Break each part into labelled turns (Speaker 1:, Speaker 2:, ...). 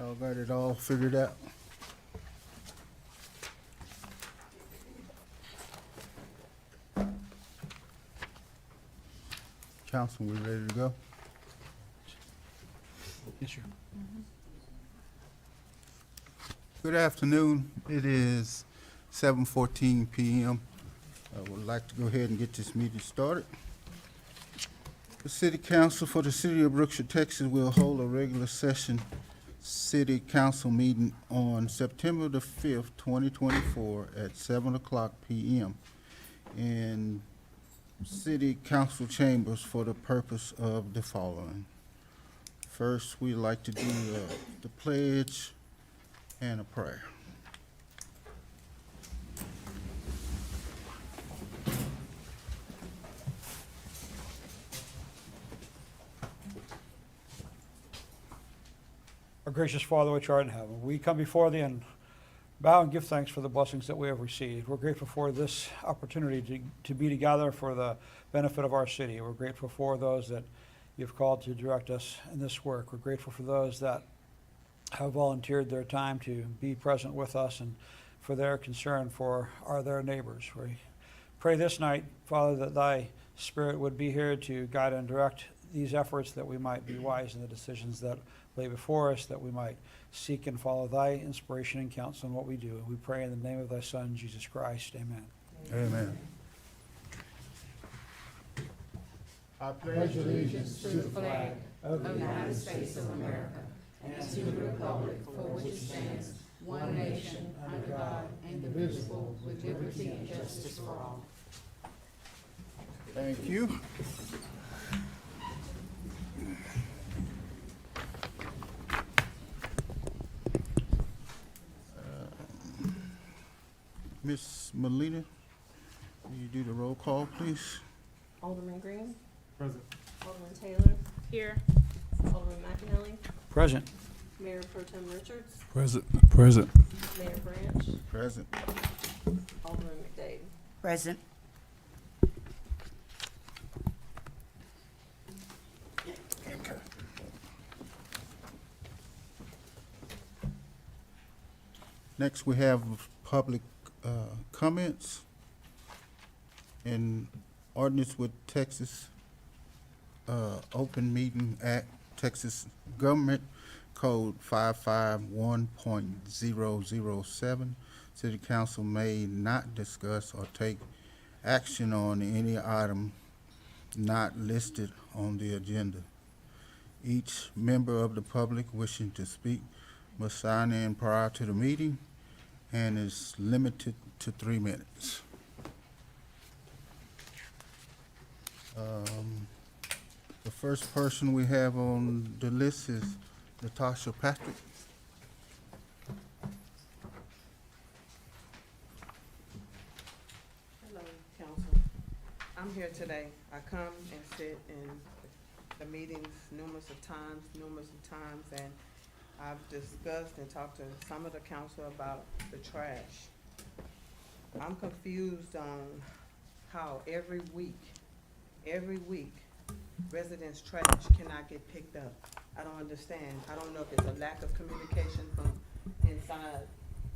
Speaker 1: Y'all got it all figured out? Council, we ready to go?
Speaker 2: Yes, sir.
Speaker 1: Good afternoon. It is 7:14 p.m. I would like to go ahead and get this meeting started. The City Council for the City of Brookshire, Texas will hold a regular session City Council meeting on September the 5th, 2024 at 7 o'clock p.m. in City Council chambers for the purpose of the following. First, we'd like to do the pledge and a prayer.
Speaker 2: Our gracious Father, which art in heaven, we come before thee and bow and give thanks for the blessings that we have received. We're grateful for this opportunity to be together for the benefit of our city. We're grateful for those that you've called to direct us in this work. We're grateful for those that have volunteered their time to be present with us and for their concern for their neighbors. We pray this night, Father, that thy Spirit would be here to guide and direct these efforts, that we might be wise in the decisions that lay before us, that we might seek and follow thy inspiration and counsel in what we do. We pray in the name of thy Son, Jesus Christ. Amen.
Speaker 1: Amen. I pledge
Speaker 3: allegiance to the flag of the United States of America and to the republic for which it stands, one nation, under God, indivisible, with liberty and justice for all.
Speaker 1: Thank you. Ms. Molina, will you do the roll call, please?
Speaker 4: Alderman Green.
Speaker 2: Present.
Speaker 4: Alderman Taylor.
Speaker 3: Here.
Speaker 4: Alderman McAnally.
Speaker 2: Present.
Speaker 4: Mayor Pro Tem Richards.
Speaker 2: Present.
Speaker 4: Mayor Branch.
Speaker 1: Present.
Speaker 4: Alderman McDade.
Speaker 3: Present.
Speaker 1: Okay. Next, we have public comments in ordinance with Texas Open Meeting Act, Texas Government Code 551.007. City Council may not discuss or take action on any item not listed on the agenda. Each member of the public wishing to speak must sign in prior to the meeting and is limited to 3 minutes. The first person we have on the list is Natasha Patrick.
Speaker 5: Hello, council. I'm here today. I come and sit in the meetings numerous of times, and I've discussed and talked to some of the council about the trash. I'm confused on how every week, residents' trash cannot get picked up. I don't understand. I don't know if it's a lack of communication from inside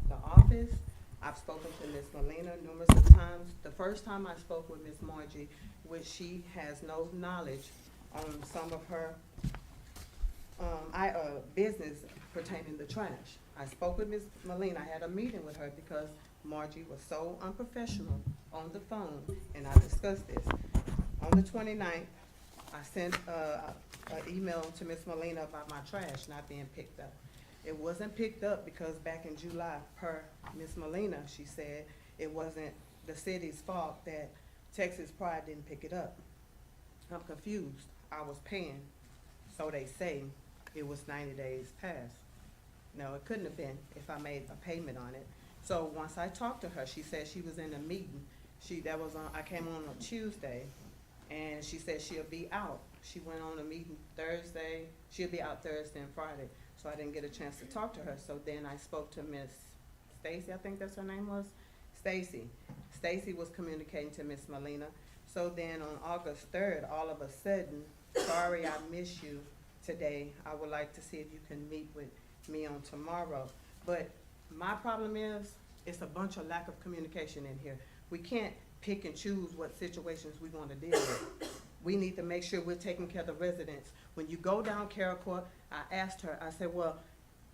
Speaker 5: the office. I've spoken to Ms. Molina numerous of times. The first time I spoke with Ms. Margie, which she has no knowledge on some of her business pertaining to trash. I spoke with Ms. Molina. I had a meeting with her because Margie was so unprofessional on the phone, and I discussed this. On the 29th, I sent an email to Ms. Molina about my trash not being picked up. It wasn't picked up because back in July, per Ms. Molina, she said it wasn't the city's fault that Texas Pride didn't pick it up. I'm confused. I was paying, so they say it was 90 days past. No, it couldn't have been if I made a payment on it. So once I talked to her, she said she was in a meeting. I came on Tuesday, and she said she'll be out. She went on a meeting Thursday. She'll be out Thursday and Friday. So I didn't get a chance to talk to her. So then I spoke to Miss Stacy, I think that's her name was. Stacy. Stacy was communicating to Miss Molina. So then on August 3rd, all of a sudden, sorry I missed you today. I would like to see if you can meet with me on tomorrow. But my problem is, it's a bunch of lack of communication in here. We can't pick and choose what situations we wanna deal with. We need to make sure we're taking care of the residents. When you go down Carroll Court, I asked her, I said, well,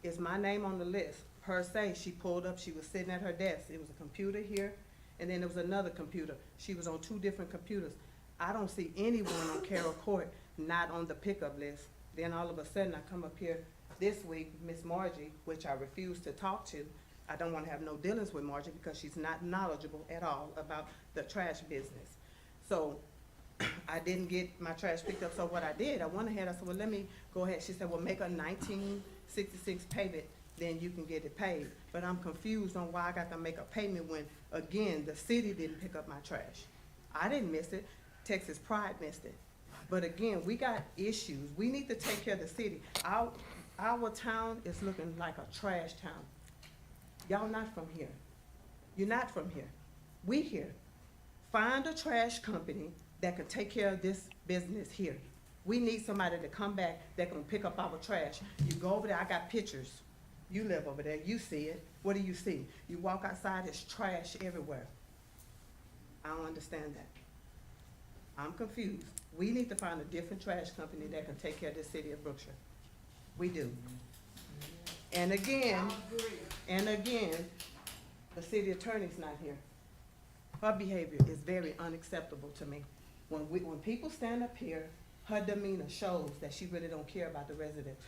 Speaker 5: is my name on the list? Per se, she pulled up, she was sitting at her desk. It was a computer here, and then there was another computer. She was on 2 different computers. I don't see anyone on Carroll Court not on the pickup list. Then all of a sudden, I come up here this week, Miss Margie, which I refuse to talk to. I don't wanna have no dealings with Margie because she's not knowledgeable at all about the trash business. So, I didn't get my trash picked up, so what I did, I went ahead, I said, well, let me go ahead. She said, well, make a 1966 payment, then you can get it paid. But I'm confused on why I got to make a payment when, again, the city didn't pick up my trash. I didn't miss it, Texas Pride missed it. But again, we got issues, we need to take care of the city. Our town is looking like a trash town. Y'all not from here. You're not from here. We here. Find a trash company that can take care of this business here. We need somebody to come back that can pick up our trash. You go over there, I got pictures. You live over there, you see it. What do you see? You walk outside, there's trash everywhere. I don't understand that. I'm confused. We need to find a different trash company that can take care of the city of Brookshire. We do. And again, the city attorney's not here. Her behavior is very unacceptable to me. When people stand up here, her demeanor shows that she really don't care about the residents.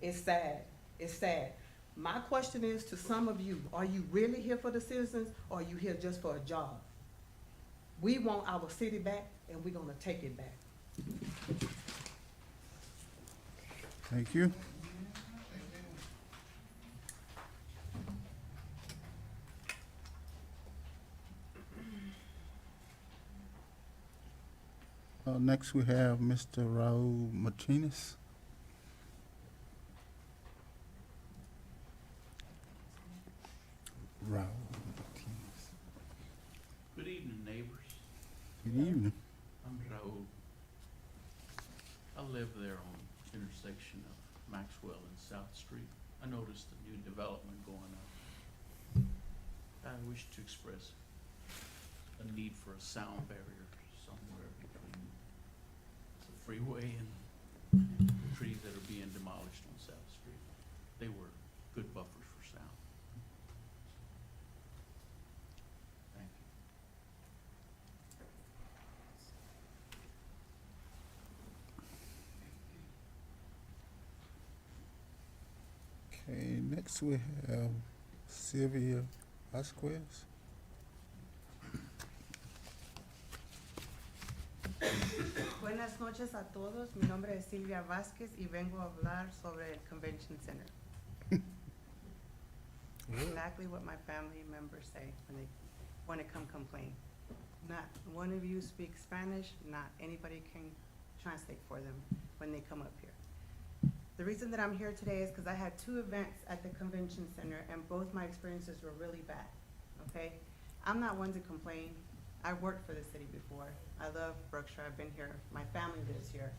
Speaker 5: It's sad, it's sad. My question is to some of you, are you really here for the citizens or are you here just for a job? We want our city back and we're gonna take it back.
Speaker 1: Thank you. Next, we have Mr. Raul Martinez. Raul Martinez.
Speaker 6: Good evening, neighbors.
Speaker 1: Good evening.
Speaker 6: I'm Raul. I live there on intersection of Maxwell and South Street. I noticed a new development going up. I wish to express a need for a sound barrier somewhere between the freeway and the trees that are being demolished on South Street. They were good buffers for sound. Thank you.
Speaker 1: Okay, next we have Sylvia Vasquez.
Speaker 7: Buenas noches a todos. Mi nombre es Silvia Vázquez y vengo a hablar sobre el Convention Center. Exactly what my family members say when they come complain. Not one of you speaks Spanish, not anybody can translate for them when they come up here. The reason that I'm here today is because I had 2 events at the Convention Center and both my experiences were really bad, okay? I'm not one to complain. I worked for the city before. I love Brookshire, I've been here, my family lives here,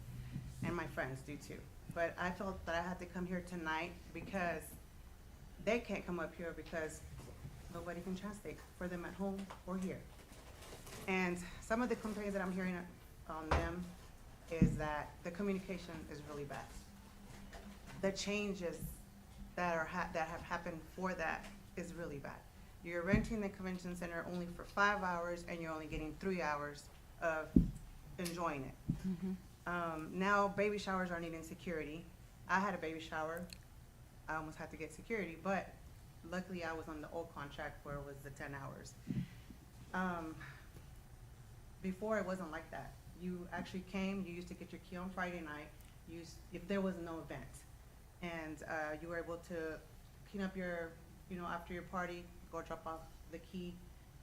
Speaker 7: and my friends do too. But I felt that I had to come here tonight because they can't come up here because nobody can translate for them at home or here. And some of the complaints that I'm hearing on them is that the communication is really bad. The changes that have happened for that is really bad. You're renting the convention center only for 5 hours and you're only getting 3 hours of enjoying it. Now baby showers are needing security. I had a baby shower. I almost had to get security, but luckily I was on the old contract where it was the 10 hours. Before it wasn't like that. You actually came, you used to get your key on Friday night, if there was no event. And you were able to clean up your, after your party, go drop off the key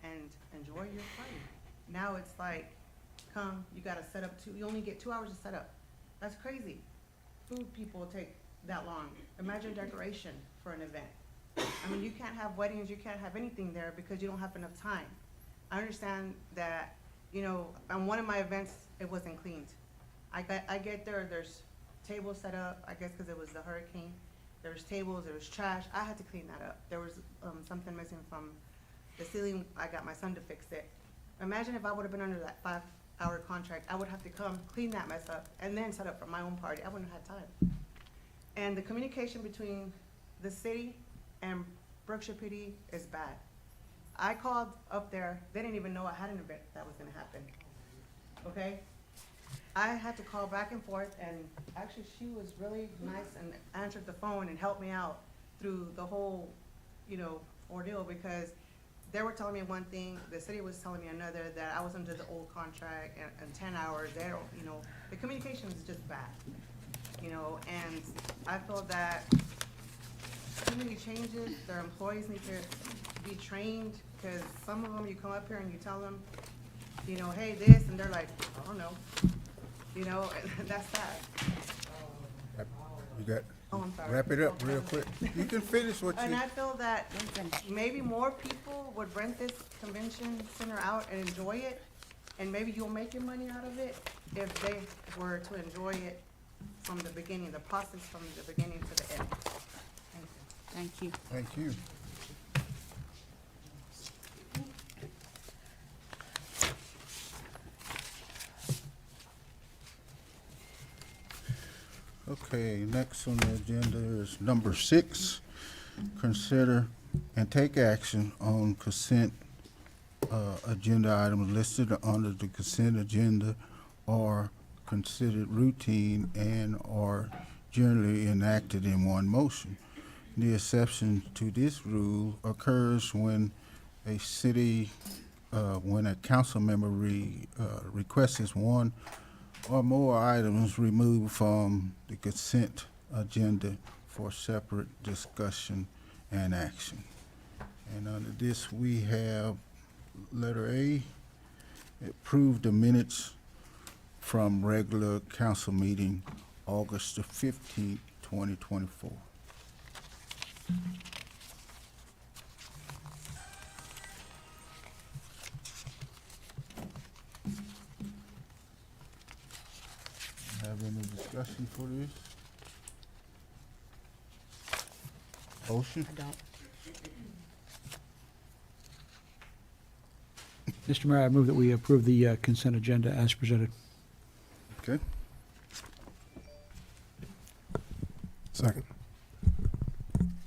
Speaker 7: and enjoy your party. Now it's like, come, you gotta set up you only get 2 hours to set up. That's crazy. Food people take that long. Imagine decoration for an event. I mean, you can't have weddings, you can't have anything there because you don't have enough time. I understand that, on one of my events, it wasn't cleaned. I get there, there's tables set up, I guess because it was the hurricane. there was tables, there was trash. I had to clean that up. There was something missing from the ceiling. I got my son to fix it. Imagine if I would have been under that 5-hour contract. I would have to come clean that mess up and then set up for my own party. I wouldn't have had time. And the communication between the city and Brookshire PD is bad. I called up there. They didn't even know I had an event that was gonna happen. Okay? I had to call back and forth, and actually she was really nice and answered the phone and helped me out through the whole, ordeal, because they were telling me one thing, the city was telling me another, that I was under the old contract and 10 hours. They don't, the communication is just bad, and I feel that too many changes. Their employees need to be trained, because some of them, you come up here and you tell them, hey, this, and they're like, I don't know. And that's sad.
Speaker 1: You got,
Speaker 7: Oh, I'm sorry.
Speaker 1: wrap it up real quick. You can finish what
Speaker 7: And
Speaker 1: you,
Speaker 7: I feel that maybe more people would rent this convention center out and enjoy it, and maybe you'll make your money out of it if they were to enjoy it from the beginning, the process from the beginning to the end. Thank you.
Speaker 3: Thank you.
Speaker 1: thank you. Okay, next on the agenda is number 6. Consider and take action on consent agenda items listed under the consent agenda or considered routine and or generally enacted in one motion. The exception to this rule occurs when a when a council member requests one or more items removed from the consent agenda for separate discussion and action. And under this, we have letter A, approve the minutes from regular council meeting, August the 15th, 2024. Have any discussion for this? Motion?
Speaker 2: Mr. Mayor, I move that we approve the consent agenda as presented.
Speaker 1: Okay.
Speaker 8: Second.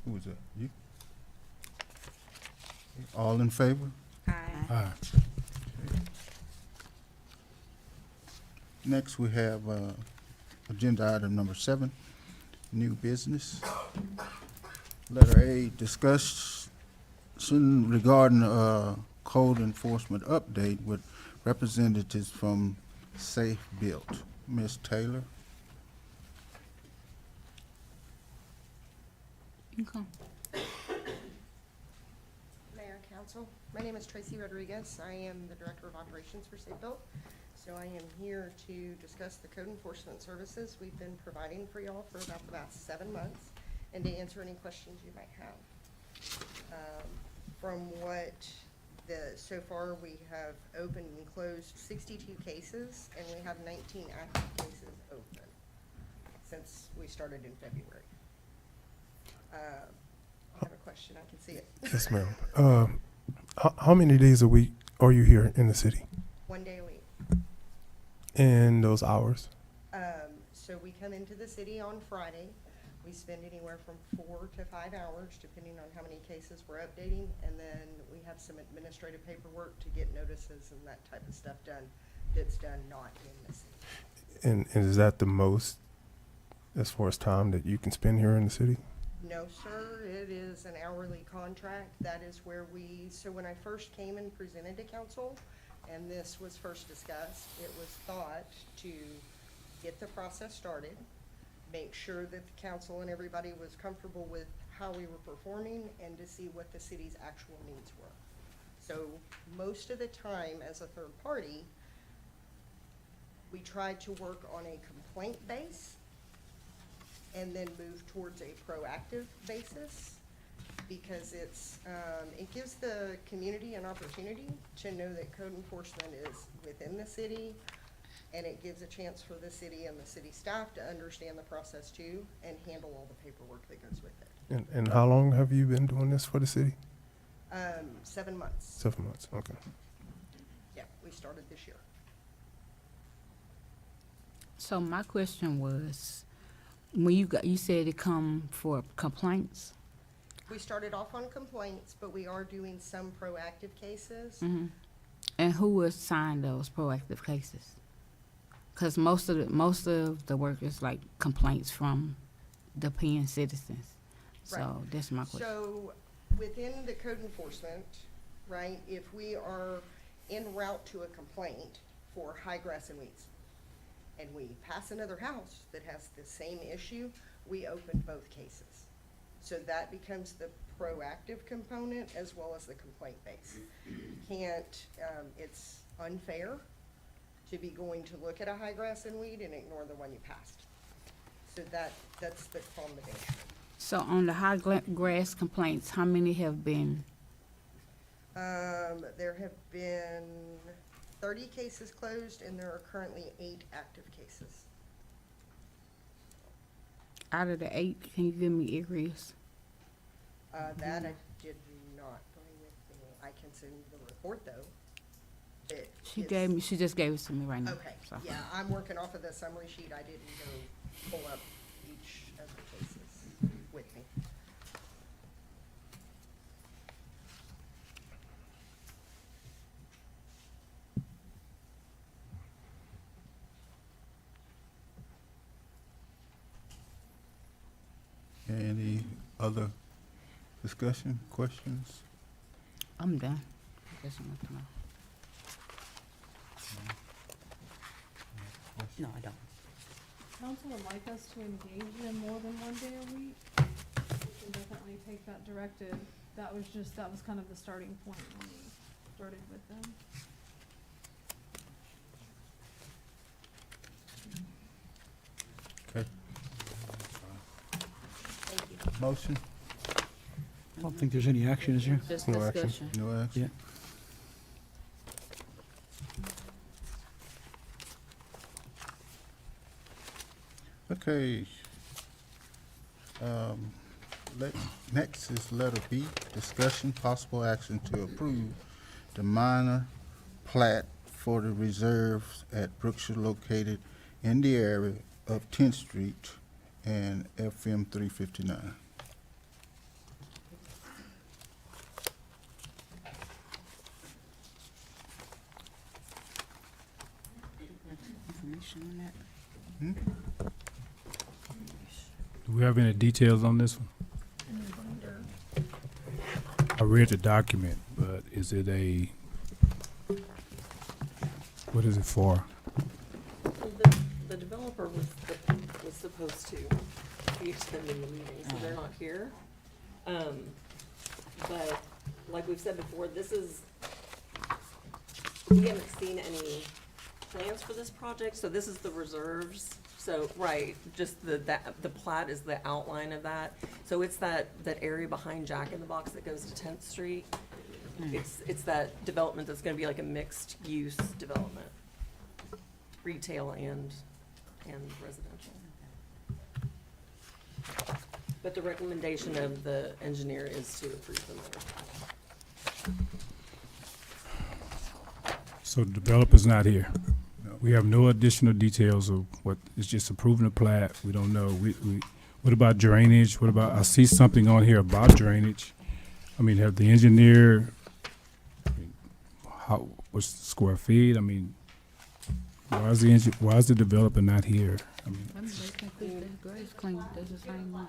Speaker 1: Who was that? You? All in favor?
Speaker 8: Aye.
Speaker 1: Next, we have agenda item number 7, new business. Letter A, discussion regarding code enforcement update with representatives from Safe Built. Ms. Taylor?
Speaker 3: Okay.
Speaker 9: Mayor and Council, my name is Tracy Rodriguez. I am the Director of Operations for Safe Built. So I am here to discuss the code enforcement services we've been providing for y'all for about the last 7 months, and to answer any questions you might have. From what so far we have opened and closed 62 cases, and we have 19 active cases open since we started in February. I have a question, I can see it.
Speaker 8: Yes, ma'am. How many days a week are you here in the city?
Speaker 9: 1 day a week.
Speaker 8: And those hours?
Speaker 9: So we come into the city on Friday. We spend anywhere from 4 to 5 hours, depending on how many cases we're updating, and then we have some administrative paperwork to get notices and that type of stuff done that's done not in the city.
Speaker 8: And is that the most, as far as time that you can spend here in the city?
Speaker 9: No, sir, it is an hourly contract. That is where so when I first came and presented to council, and this was first discussed, it was thought to get the process started, make sure that the council and everybody was comfortable with how we were performing, and to see what the city's actual needs were. So most of the time, as a third party, we tried to work on a complaint base and then move towards a proactive basis, because it gives the community an opportunity to know that code enforcement is within the city, And it gives a chance for the city and the city staff to understand the process too and handle all the paperwork that goes with it.
Speaker 8: And how long have you been doing this for the city?
Speaker 9: 7 months.
Speaker 8: 7 months, okay.
Speaker 9: Yeah, we started this year.
Speaker 3: So my question was, when you said it come for complaints?
Speaker 9: We started off on complaints, but we are doing some proactive cases.
Speaker 3: Mm-hmm. And who assigned those proactive cases? Because most of the work is like complaints from the paying citizens. So
Speaker 9: Right.
Speaker 3: that's my question.
Speaker 9: So within the code enforcement, right, if we are en route to a complaint for high grass and weeds, and we pass another house that has the same issue, we open both cases. So that becomes the proactive component as well as the complaint base. Can't, it's unfair to be going to look at a high grass and weed and ignore the one you passed. So that's the combination.
Speaker 3: So on the high grass complaints, how many have been?
Speaker 9: There have been 30 cases closed, and there are currently 8 active cases.
Speaker 3: Out of the 8, can you give me areas?
Speaker 9: That I did not bring with me. I can send you the report, though.
Speaker 3: She just gave it to me right now.
Speaker 9: Okay,
Speaker 3: So.
Speaker 9: yeah, I'm working off of the summary sheet. I didn't go pull up each of the cases with me.
Speaker 1: Any other discussion, questions?
Speaker 3: I'm done. Just want to know. No, I don't.
Speaker 10: Council would like us to engage them more than one day a week. We can definitely take that directive. That was kind of the starting point when we started with them.
Speaker 1: Okay,
Speaker 9: Thank you.
Speaker 1: motion,
Speaker 2: I don't think there's any action, is there?
Speaker 3: Just
Speaker 8: No action.
Speaker 3: discussion.
Speaker 1: no action? Okay. Next is letter B, discussion possible action to approve the minor plat for the reserves at Brookshire located in the area of 10th Street and FM 359.
Speaker 3: Information on that?
Speaker 11: Do we have any details on this one? I read the document, but is it what is it for?
Speaker 4: Well, the developer was supposed to be attending the meeting, so they're not here. But like we've said before, we haven't seen any plans for this project, so this is the reserves. So, right, just the plat is the outline of that. So it's that area behind Jack in the Box that goes to 10th Street. It's that development that's gonna be like a mixed-use development, retail and residential. But the recommendation of the engineer is to approve the minor plat.
Speaker 11: So the developer's not here.
Speaker 1: No.
Speaker 11: We have no additional details of what, it's just approving the plat. We don't know. What about drainage? What about, I see something on here about drainage. I mean, have the engineer, what's the square feet? I mean, why is the developer not here? I mean,
Speaker 3: Let me look and see if the grass clean. Does the same one?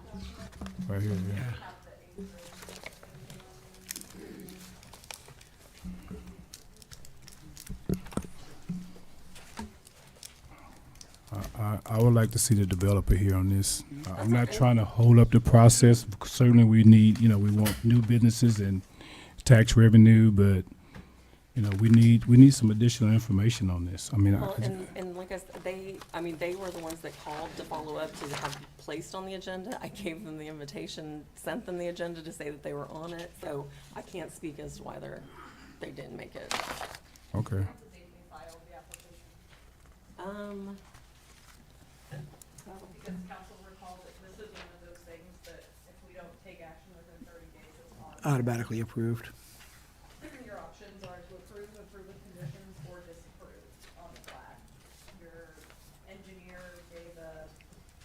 Speaker 11: right here, yeah. I would like to see the developer here on this. I'm not trying to hold up the process. Certainly, we need, we want new businesses and tax revenue, but, we need some additional information on this. I mean,
Speaker 4: Well, and like I said, they were the ones that called to follow up to have placed on the agenda. I gave them the invitation, sent them the agenda to say that they were on it, so I can't speak as to why they didn't make it.
Speaker 11: okay.
Speaker 10: Because council recalls that this is one of those things that if we don't take action within 30 days, it's on.
Speaker 2: Automatically approved.
Speaker 10: Your options are to approve with conditions, or disapprove on the plat. Your engineer gave a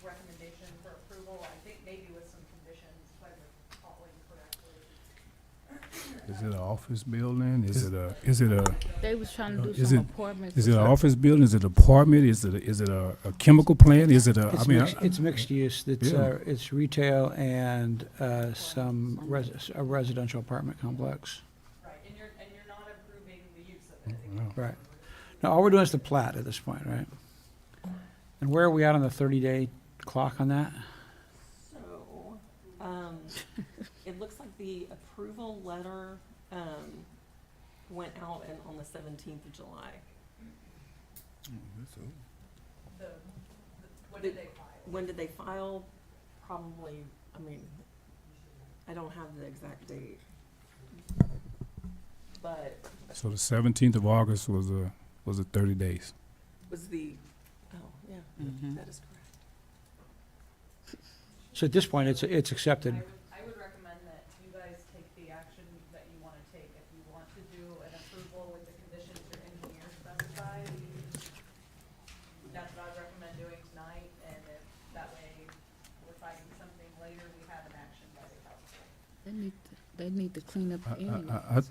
Speaker 10: recommendation for approval, I think maybe with some conditions, if I'm recalling correctly.
Speaker 11: Is it an office building? Is it a,
Speaker 3: They was trying to do
Speaker 11: Is
Speaker 3: some
Speaker 11: it-
Speaker 3: apartments.
Speaker 11: is it an office building? Is it an apartment? Is it a chemical plant? Is it a, I
Speaker 2: It's
Speaker 11: mean,
Speaker 2: mixed, it's mixed use.
Speaker 11: Yeah.
Speaker 2: It's retail and, some a residential apartment complex.
Speaker 10: Right, and you're not approving the use of it.
Speaker 2: Right. Now, all we're doing is the plat at this point, right? And where are we at on the 30-day clock on that?
Speaker 4: So, it looks like the approval letter, went out on the 17th of July.
Speaker 10: When did they file?
Speaker 4: When did they file? Probably, I mean, I don't have the exact date. But
Speaker 11: so the 17th of August was a 30 days.
Speaker 4: was the, oh, yeah, that is correct.
Speaker 2: So at this point, it's accepted.
Speaker 10: I would recommend that you guys take the action that you want to take. If you want to do an approval with the conditions your engineer specified, that's what I would recommend doing tonight, and if that way we're finding something later, we have an action by the council.
Speaker 3: They need to clean up anyway.
Speaker 11: I-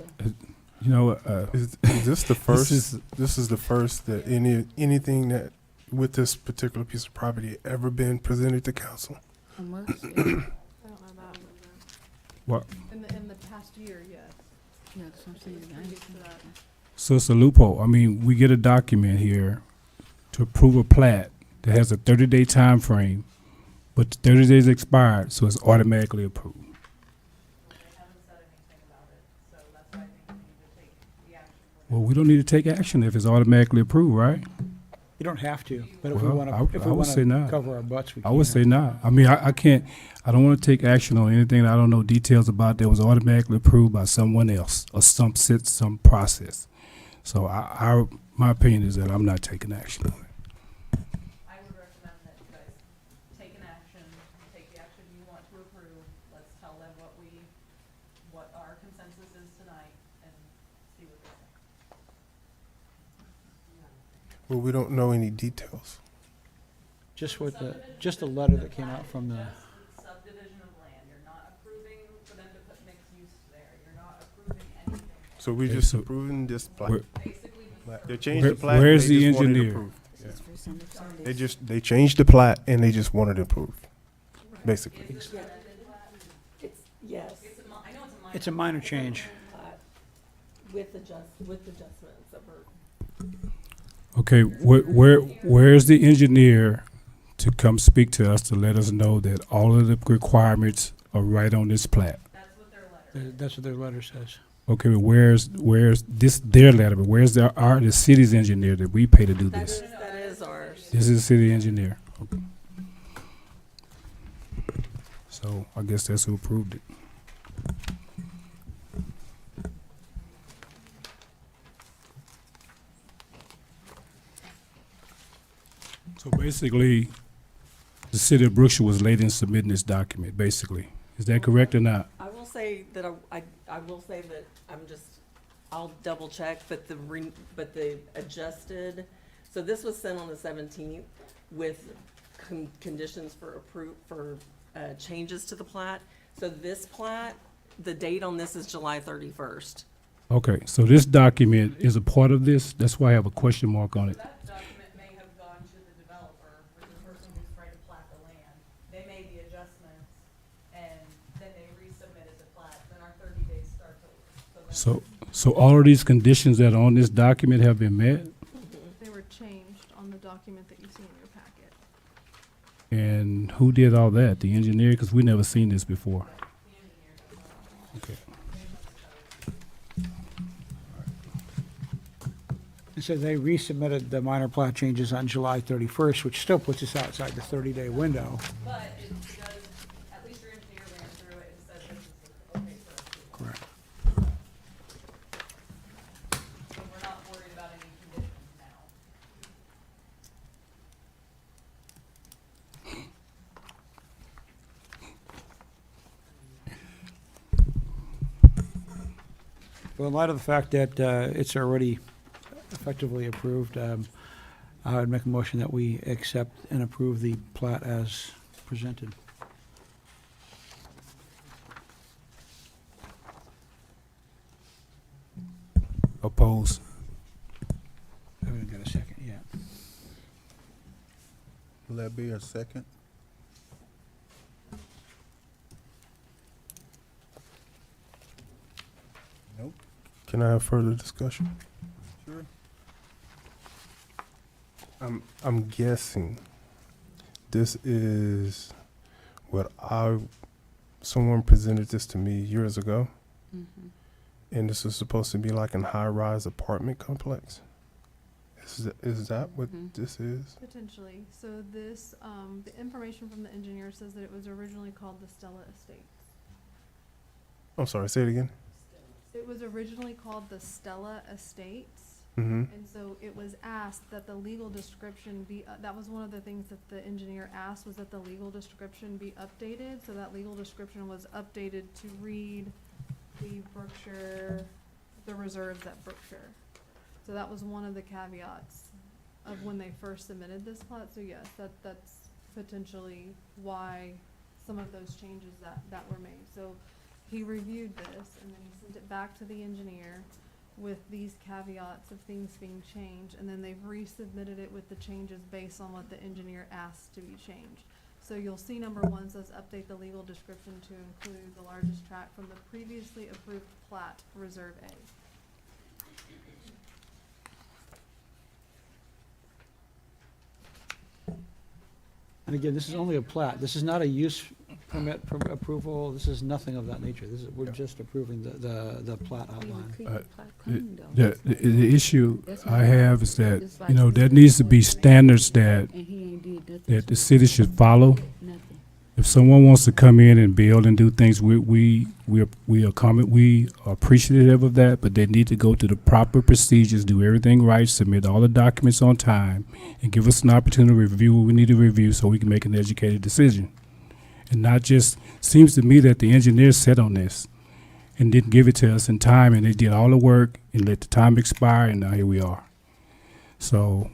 Speaker 11: You know,
Speaker 8: Is this the first,
Speaker 11: is-
Speaker 8: this is the first that anything that with this particular piece of property ever been presented to council?
Speaker 3: From us, yeah.
Speaker 10: I don't know that.
Speaker 11: what,
Speaker 10: In the past year, yes.
Speaker 3: Yeah, 'cause I'm saying, I ain't seen that.
Speaker 11: so it's a loophole. I mean, we get a document here to approve a plat that has a 30-day time frame, but the 30 days expired, so it's automatically approved.
Speaker 10: They haven't said anything about it, so that's why I think we need to take the action.
Speaker 11: Well, we don't need to take action if it's automatically approved, right?
Speaker 2: You don't have to, but if we
Speaker 11: Well,
Speaker 2: want
Speaker 11: I-
Speaker 2: to, if
Speaker 11: I
Speaker 2: we
Speaker 11: would say
Speaker 2: want to
Speaker 11: not.
Speaker 2: cover our butts, we
Speaker 11: I
Speaker 2: can.
Speaker 11: would say not. I mean, I can't, I don't want to take action on anything that I don't know details about that was automatically approved by someone else or some process. So my opinion is that I'm not taking action on it.
Speaker 10: I would recommend that you guys take an action, take the action you want to approve. Let's tell them what our consensus is tonight and see what they say.
Speaker 8: Well, we don't know any details.
Speaker 2: Just just the letter that came out from the,
Speaker 10: Just subdivision of land. You're not approving for them to put mixed use there. You're not approving anything.
Speaker 8: So we
Speaker 11: Okay,
Speaker 8: just
Speaker 11: so
Speaker 8: approving this plat.
Speaker 11: Where-
Speaker 10: Basically,
Speaker 8: They changed the
Speaker 11: Where-
Speaker 8: plat.
Speaker 11: where's
Speaker 8: they
Speaker 11: the
Speaker 8: just wanted it
Speaker 11: engineer?
Speaker 8: approved.
Speaker 3: This is for Sunday.
Speaker 8: They changed the plat and they just wanted it approved, basically.
Speaker 10: is this an amended plat?
Speaker 4: It's, yes.
Speaker 10: I know it's a minor.
Speaker 2: it's a minor change.
Speaker 4: With adjustments that were,
Speaker 11: Okay, where's the engineer to come speak to us to let us know that all of the requirements are right on this plat?
Speaker 10: That's what their letter.
Speaker 2: That's what their letter says.
Speaker 11: Okay, but where's this their letter? But where's the city's engineer that we pay to do this?
Speaker 4: that is ours.
Speaker 11: This is the city engineer. Okay. So I guess that's who approved it. So basically, the city of Brookshire was late in submitting this document, basically. Is that correct or not?
Speaker 4: I will say that I will say that I'll double check, but the adjusted, so this was sent on the 17th with conditions for changes to the plat. So this plat, the date on this is July 31st.
Speaker 11: Okay, so this document is a part of this? That's why I have a question mark on it.
Speaker 10: That document may have gone to the developer or the person who's trying to plat the land. They made the adjustments and then they resubmitted the plat, then our 30 days starts over.
Speaker 11: So all of these conditions that are on this document have been met?
Speaker 10: They were changed on the document that you see in your packet.
Speaker 11: And who did all that? The engineer? Because we never seen this before. Okay.
Speaker 2: And so they resubmitted the minor plat changes on July 31st, which still puts us outside the 30-day window.
Speaker 10: But it does, at least your engineer ran through it and said this is okay for approval.
Speaker 2: Correct.
Speaker 10: So we're not worried about any conditions now.
Speaker 2: Well, in light of the fact that it's already effectively approved, I would make a motion that we accept and approve the plat as presented.
Speaker 11: Oppose.
Speaker 2: I haven't got a second yet.
Speaker 1: Will there be a second? Nope.
Speaker 8: Can I have further discussion?
Speaker 1: Sure.
Speaker 8: I'm guessing this is what someone presented this to me years ago, and this is supposed to be like a high-rise apartment complex. Is that what this is?
Speaker 3: Potentially. So this, the information from the engineer says that it was originally called the Stella Estates.
Speaker 8: I'm sorry, say it again.
Speaker 3: It was originally called the Stella Estates.
Speaker 8: Mm-hmm.
Speaker 3: And so it was asked that the legal description be, that was one of the things that the engineer asked, was that the legal description be updated. So that legal description was updated to read the Brookshire, the reserves at Brookshire. So that was one of the caveats of when they first submitted this plat. So yes, that's potentially why some of those changes that were made. So he reviewed this and then he sent it back to the engineer with these caveats of things being changed, and then they've resubmitted it with the changes based on what the engineer asked to be changed. So you'll see number 1 says update the legal description to include the largest tract from the previously approved plat, Reserve A.
Speaker 2: And again, this is only a plat. This is not a use permit approval. This is nothing of that nature. This is, we're just approving the plat outline.
Speaker 11: The issue I have is that, you know, there needs to be standards that the city should follow. If someone wants to come in and build and do things, we are appreciative of that, but they need to go through the proper procedures, do everything right, submit all the documents on time, and give us an opportunity to review what we need to review so we can make an educated decision. And not just, seems to me that the engineers sat on this and didn't give it to us in time, and they did all the work and let the time expire, and now here we are. So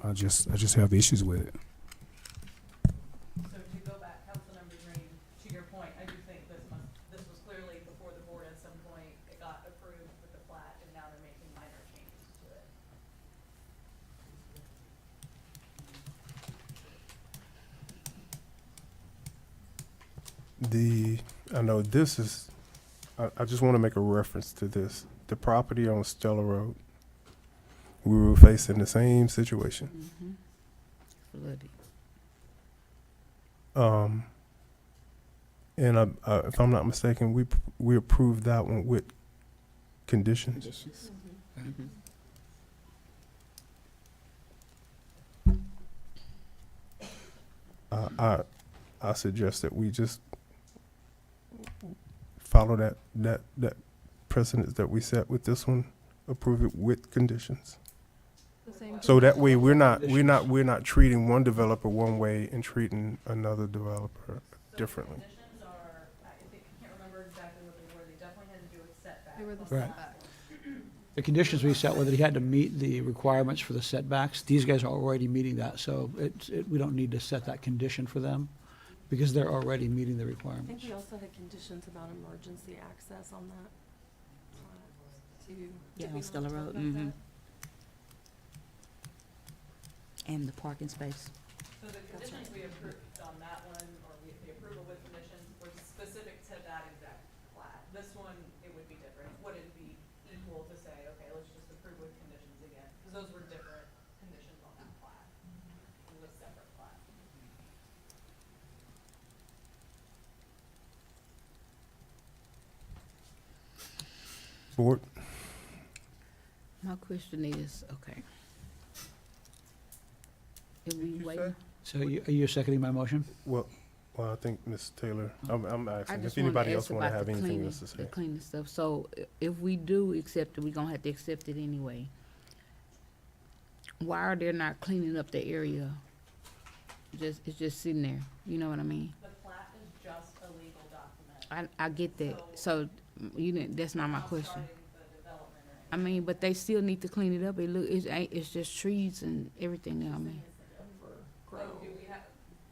Speaker 11: I just have issues with it.
Speaker 10: So to go back, Councilmember Green, to your point, I do think this was clearly before the board at some point. It got approved with the plat, and now they're making minor changes to it.
Speaker 8: I know this is, I just want to make a reference to this. The property on Stella Road, we were facing the same situation. And if I'm not mistaken, we approved that one with conditions. I suggest that we just follow that precedence that we set with this one, approve it with conditions.
Speaker 3: The same
Speaker 8: So that way we're not treating one developer one way and treating another developer differently.
Speaker 10: So the conditions are, I can't remember exactly what they were. They definitely had to do with setbacks.
Speaker 3: They were the
Speaker 2: Right.
Speaker 3: setbacks.
Speaker 2: The conditions we set were that he had to meet the requirements for the setbacks. These guys are already meeting that, so we don't need to set that condition for them because they're already meeting the
Speaker 4: I think
Speaker 2: requirements.
Speaker 4: we also had conditions about emergency access on that plat, too.
Speaker 12: Yeah,
Speaker 4: Did
Speaker 12: on
Speaker 4: we not
Speaker 12: Stella
Speaker 4: talk
Speaker 12: Road,
Speaker 4: about that?
Speaker 12: and the parking space.
Speaker 10: So the conditions we approved on that one, or the approval with conditions, were specific to that exact plat. This one, it would be different. Would it be equal to say, okay, let's just approve with conditions again? Because those were different conditions on that plat. It was a separate plat.
Speaker 8: Board,
Speaker 12: My question is, okay. If we
Speaker 1: Did you
Speaker 12: wait,
Speaker 1: say?
Speaker 2: So are you seconding my motion?
Speaker 8: well, I think Ms. Taylor, I'm
Speaker 12: I
Speaker 8: asking
Speaker 12: just
Speaker 8: if
Speaker 12: want to
Speaker 8: anybody else
Speaker 12: ask
Speaker 8: want to
Speaker 12: about
Speaker 8: have
Speaker 12: the
Speaker 8: anything
Speaker 12: cleaning,
Speaker 8: else to say.
Speaker 12: the cleaning stuff. So if we do accept it, we're gonna have to accept it anyway. Why are they not cleaning up the area? It's just sitting there, you know what I mean?
Speaker 10: The plat is just a legal document.
Speaker 12: I get that, so, that's not my
Speaker 10: Now
Speaker 12: question.
Speaker 10: starting
Speaker 12: I mean, but they still need to clean it up. It's just trees and everything there, I mean.
Speaker 10: So do we have,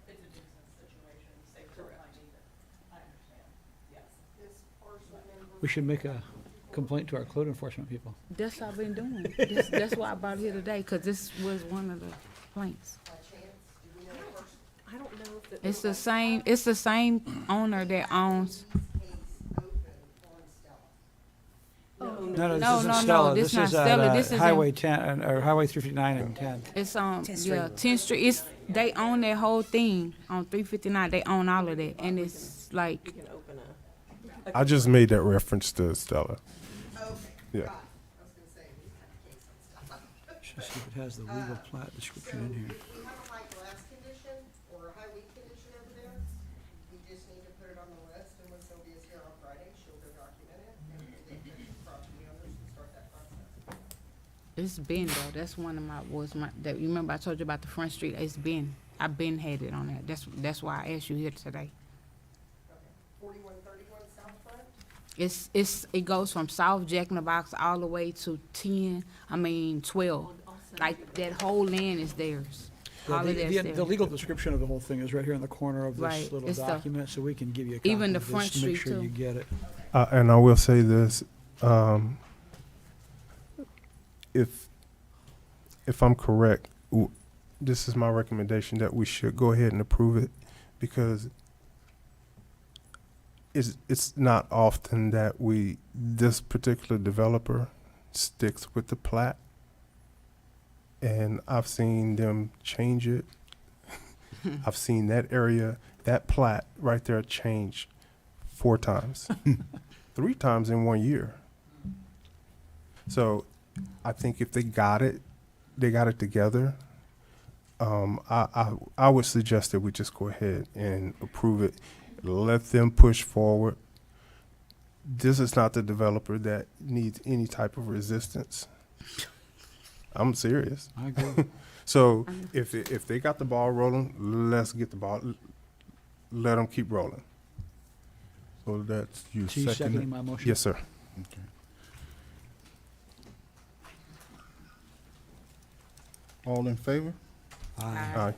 Speaker 10: it's a nuisance situation, say for finding it, I understand, yes.
Speaker 2: We should make a complaint to our code enforcement people.
Speaker 12: That's what I've been doing. That's why I brought it here today, 'cause this was one of the complaints.
Speaker 4: I don't know if it.
Speaker 12: It's the same owner that owns,
Speaker 2: No,
Speaker 12: No,
Speaker 2: this
Speaker 12: no,
Speaker 2: isn't
Speaker 12: no,
Speaker 2: Stella.
Speaker 12: this
Speaker 2: This
Speaker 12: not
Speaker 2: is
Speaker 12: Stella.
Speaker 2: at
Speaker 12: This is in-
Speaker 2: Highway 10, or Highway 359 and 10.
Speaker 12: it's yeah, 10th Street. They own that whole thing on 359. They own all of that. And it's like,
Speaker 4: You can open
Speaker 8: I just made that reference to Stella.
Speaker 9: Okay,
Speaker 8: Yeah.
Speaker 9: got it. I was gonna say, we have a case on stuff.
Speaker 2: Just see if it has the legal plat description in here.
Speaker 9: If we have a high glass condition or a high weed condition over there, we just need to put it on the list, and when Sylvia's here on Friday, she'll go document it, and we'll get the property owners and start that process.
Speaker 12: it's been though. That's one of that you remember I told you about the front street. I've been had it on there. That's why I asked you here today.
Speaker 9: Okay, 4131 South Front?
Speaker 12: It goes from South Jack in the Box all the way to 12. Like that whole land is theirs.
Speaker 2: Yeah,
Speaker 12: All of that's
Speaker 2: the
Speaker 12: theirs.
Speaker 2: legal description of the whole thing is right here in the corner of
Speaker 12: Right,
Speaker 2: this little
Speaker 12: it's the-
Speaker 2: document, so we can give you a copy
Speaker 12: Even the
Speaker 2: of this
Speaker 12: front
Speaker 2: to make
Speaker 12: street,
Speaker 2: sure
Speaker 12: too.
Speaker 2: you get it.
Speaker 8: And I will say this, if I'm correct, this is my recommendation that we should go ahead and approve it, because it's not often that this particular developer sticks with the plat. And I've seen them change it. I've seen that area, that plat right there change 4 times, 3 times in 1 year. So I think if they got it together, I would suggest that we just go ahead and approve it. Let them push forward. This is not the developer that needs any type of resistance. I'm serious.
Speaker 2: I agree.
Speaker 8: So if they got the ball rolling, let's get the ball. Let them keep rolling.
Speaker 1: So that's you
Speaker 2: So you seconding
Speaker 1: second.
Speaker 2: my motion?
Speaker 8: Yes, sir.
Speaker 1: Okay. All in favor?
Speaker 2: Aye.
Speaker 8: Aye.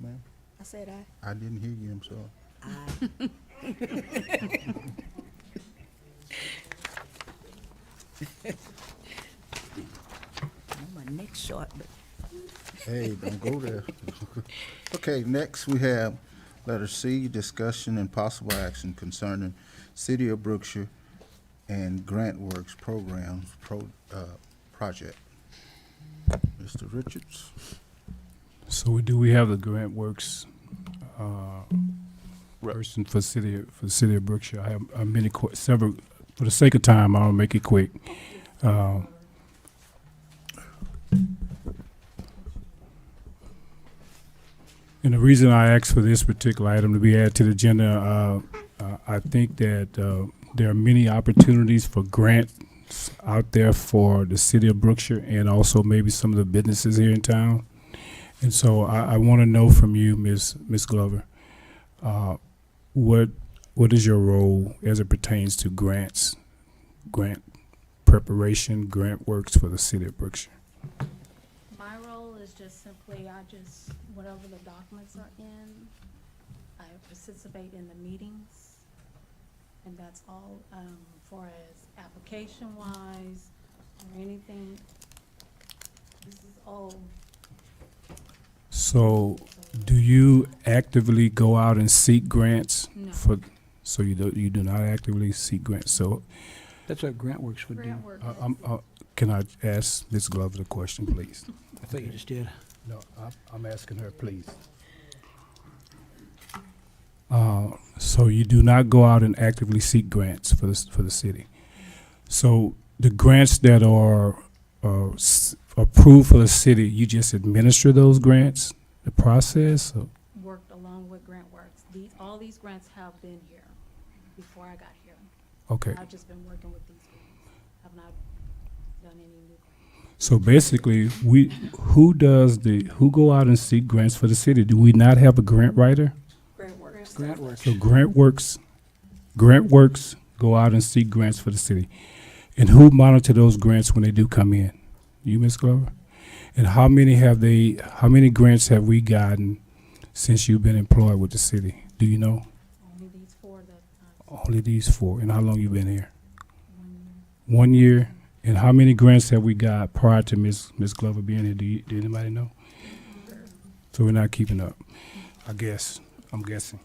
Speaker 1: Ma'am?
Speaker 4: I said aye.
Speaker 1: I didn't hear you, I'm sorry.
Speaker 12: My neck's short, but
Speaker 1: Hey, don't go there. Okay, next we have letter C, discussion and possible action concerning City of Brookshire and Grant Works Programs project. Mr. Richards?
Speaker 11: So do we have the Grant Works person for the city of Brookshire? I have many several. For the sake of time, I'll make it quick. And the reason I asked for this particular item to be added to the agenda, I think that there are many opportunities for grants out there for the city of Brookshire and also maybe some of the businesses here in town. And so I want to know from you, Ms. Glover, what is your role as it pertains to grants, grant preparation, grant works for the city of Brookshire?
Speaker 3: My role is just simply, whatever the documents are in, I participate in the meetings, and that's all, for as application-wise or anything. This is all,
Speaker 11: So do you actively go out and seek grants
Speaker 3: No.
Speaker 11: so you do not actively seek grants? So
Speaker 2: That's what Grant Works would do.
Speaker 3: grant work.
Speaker 11: can I ask Ms. Glover the question, please?
Speaker 2: I thought you just did.
Speaker 11: No, I'm asking her, please. So you do not go out and actively seek grants for the city. So the grants that are approved for the city, you just administer those grants, the process? Or-
Speaker 3: Worked along with Grant Works. All these grants have been here before I got here.
Speaker 11: Okay.
Speaker 3: I've just been working with these grants. I've not done any new grants.
Speaker 11: So basically, who go out and seek grants for the city? Do we not have a grant writer?
Speaker 4: Grant Works.
Speaker 2: Grant Works.
Speaker 11: So Grant Works go out and seek grants for the city. And who monitor those grants when they do come in? You, Ms. Glover? And how many grants have we gotten since you've been employed with the city? Do you know?
Speaker 3: Only these four that,
Speaker 11: Only these 4. And how long you been here? 1 year. And how many grants have we got prior to Ms. Glover being here? Do anybody know? So we're not keeping up, I'm guessing.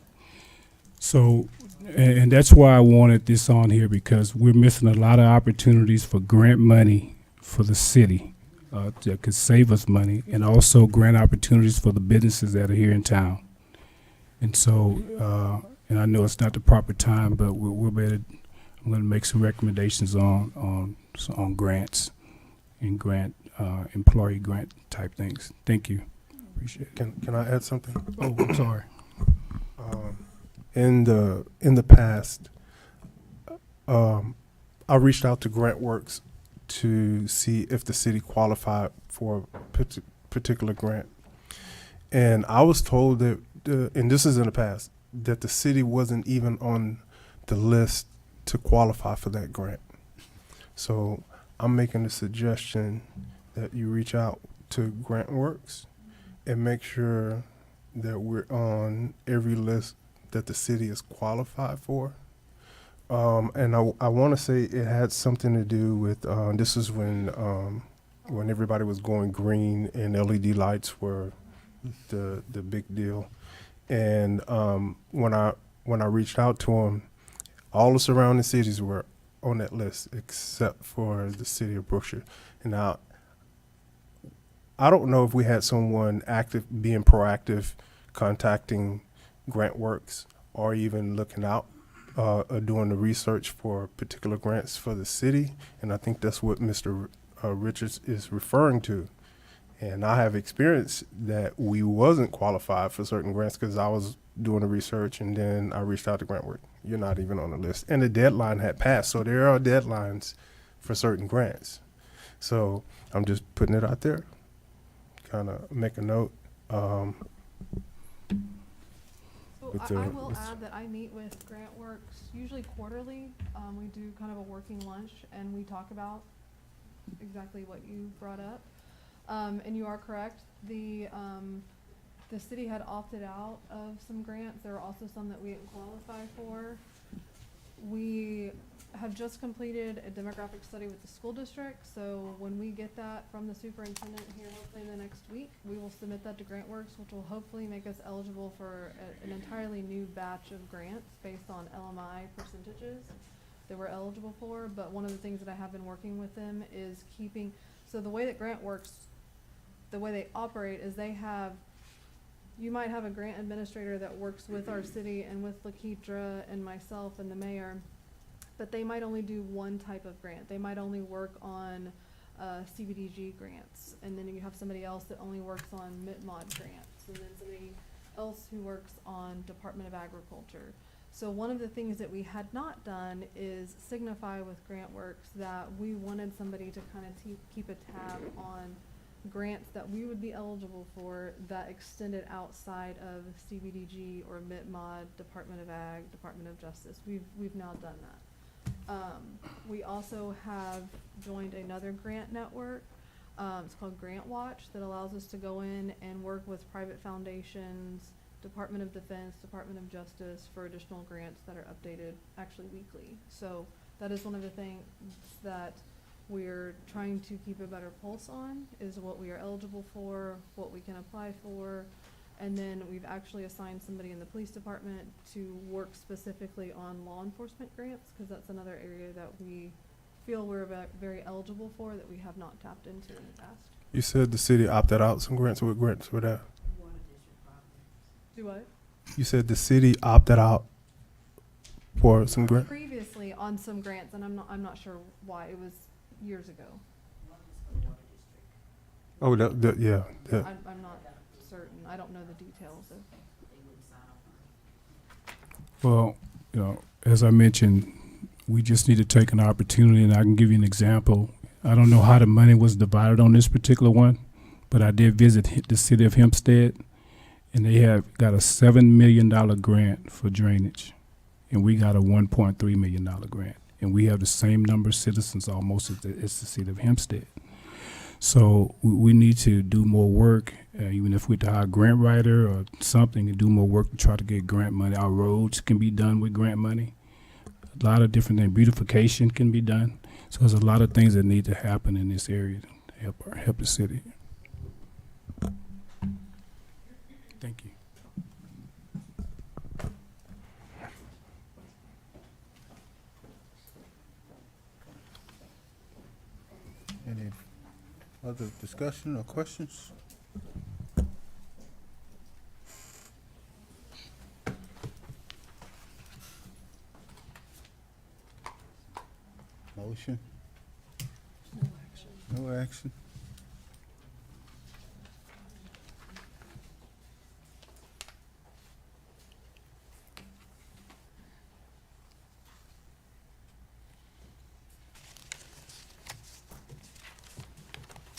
Speaker 11: So, and that's why I wanted this on here, because we're missing a lot of opportunities for grant money for the city that could save us money, and also grant opportunities for the businesses that are here in town. And so, and I know it's not the proper time, but I'm going to make some recommendations on grants and employee grant type things. Thank you. Appreciate it.
Speaker 8: Can I add something?
Speaker 11: Oh, I'm sorry.
Speaker 8: In the past, I reached out to GrantWorks to see if the city qualified for a particular grant, and I was told that, and this is in the past, that the city wasn't even on the list to qualify for that grant. So I'm making a suggestion that you reach out to GrantWorks and make sure that we're on every list that the city is qualified for. And I want to say it had something to do with, this is when everybody was going green and LED lights were the big deal. And when I reached out to them, all the surrounding cities were on that list except for the city of Brookshire. And now, I don't know if we had someone being proactive, contacting GrantWorks, or even looking out, doing the research for particular grants for the city. And I think that's what Mr. Richards is referring to. And I have experienced that we wasn't qualified for certain grants because I was doing the research, and then I reached out to GrantWorks. You're not even on the list. And the deadline had passed. So there are deadlines for certain grants. So I'm just putting it out there, kind of make a note.
Speaker 13: So
Speaker 8: With
Speaker 13: I
Speaker 8: the-
Speaker 13: will
Speaker 8: with-
Speaker 13: add that I meet with GrantWorks usually quarterly. We do kind of a working lunch and we talk about exactly what you brought up. And you are correct, the city had opted out of some grants. There were also some that we didn't qualify for. We have just completed a demographic study with the school district, so when we get that from the superintendent here hopefully in the next week, we will submit that to GrantWorks, which will hopefully make us eligible for an entirely new batch of grants based on LMI percentages that we're eligible for. But one of the things that I have been working with them is keeping, so the way that GrantWorks, the way they operate is you might have a grant administrator that works with our city and with Lakeitra and myself and the mayor, but they might only do one type of grant. They might only work on CBDG grants, and then you have somebody else that only works on MITMOD grants, and then somebody else who works on Department of Agriculture. So one of the things that we had not done is signify with GrantWorks that we wanted somebody to kind of keep a tab on grants that we would be eligible for that extended outside of CBDG or MITMOD, Department of Ag, Department of Justice. We've now done that. We also have joined another grant network. It's called Grant Watch, that allows us to go in and work with private foundations, Department of Defense, Department of Justice for additional grants that are updated actually weekly. So that is one of the things that we're trying to keep a better pulse on, is what we are eligible for, what we can apply for. And then we've actually assigned somebody in the police department to work specifically on law enforcement grants, because that's another area that we feel we're very eligible for that we have not tapped into in the past.
Speaker 8: You said the city opted out some grants. What grants were that?
Speaker 13: Do what?
Speaker 8: You said the city opted out for some grants?
Speaker 13: Previously on some grants, and I'm not sure why, it was years ago.
Speaker 8: Oh, yeah.
Speaker 13: I'm not certain. I don't know the details of.
Speaker 11: Well, as I mentioned, we just need to take an opportunity, and I can give you an example. I don't know how the money was divided on this particular one, but I did visit the city of Hempstead, and they have got a $7 million grant for drainage, and we got a $1.3 million grant. and we have the same number of citizens almost as the city of Hempstead. So we need to do more work, even if we have to hire a grant writer or something, and do more work to try to get grant money. Our roads can be done with grant money. A lot of different things. Beautification can be done. So there's a lot of things that need to happen in this area to help the city. Thank you.
Speaker 1: Any other discussion or questions? Motion? No action.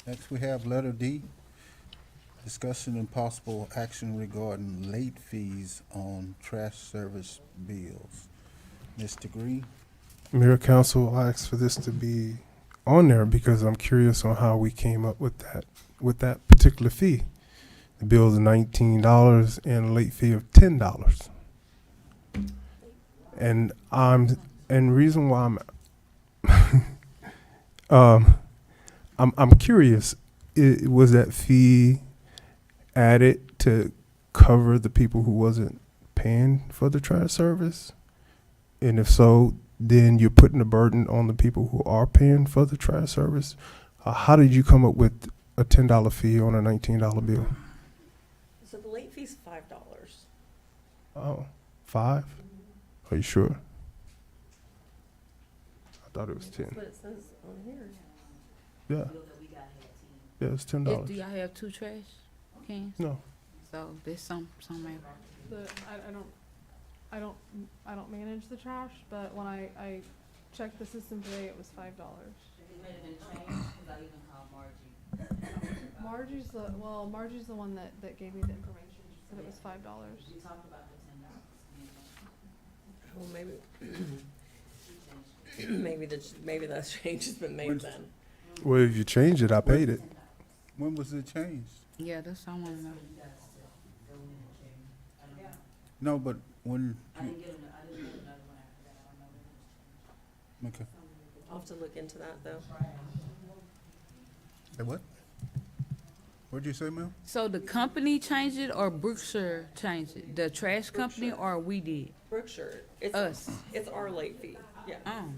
Speaker 1: Next, we have letter D, discussion and possible action regarding late fees on trash service bills. Mr. Green?
Speaker 8: Mayor, Council, I asked for this to be on there because I'm curious on how we came up with that particular fee. The bill is $19 and a late fee of $10. And reason why I'm curious, was that fee added to cover the people who wasn't paying for the trash service? And if so, then you're putting the burden on the people who are paying for the trash service. How did you come up with a $10 fee on a $19 bill?
Speaker 4: So the late fee's $5.
Speaker 8: Oh, 5? Are you sure? I thought it was 10.
Speaker 4: That's what it says on here.
Speaker 8: Yeah. Yeah, it's $10.
Speaker 12: Do y'all have 2 trash cans?
Speaker 8: No.
Speaker 12: So there's some
Speaker 13: I don't manage the trash, but when I checked the system today, it was $5. Margie's the one that gave me the information. She said it was $5.
Speaker 12: We talked about the $10.
Speaker 4: Well, maybe that change has been made then.
Speaker 8: Well, if you change it, I paid it.
Speaker 1: When was it changed?
Speaker 12: Yeah, that's what I want to know.
Speaker 1: No, but when?
Speaker 12: I didn't get another one after that. I don't know.
Speaker 1: Okay.
Speaker 4: I'll have to look into that though.
Speaker 1: Hey, what? What'd you say, ma'am?
Speaker 12: So the company changed it or Brookshire changed it? The trash company or we did?
Speaker 4: Brookshire, it's
Speaker 12: Us.
Speaker 4: It's our late fee. Yeah.
Speaker 12: Oh.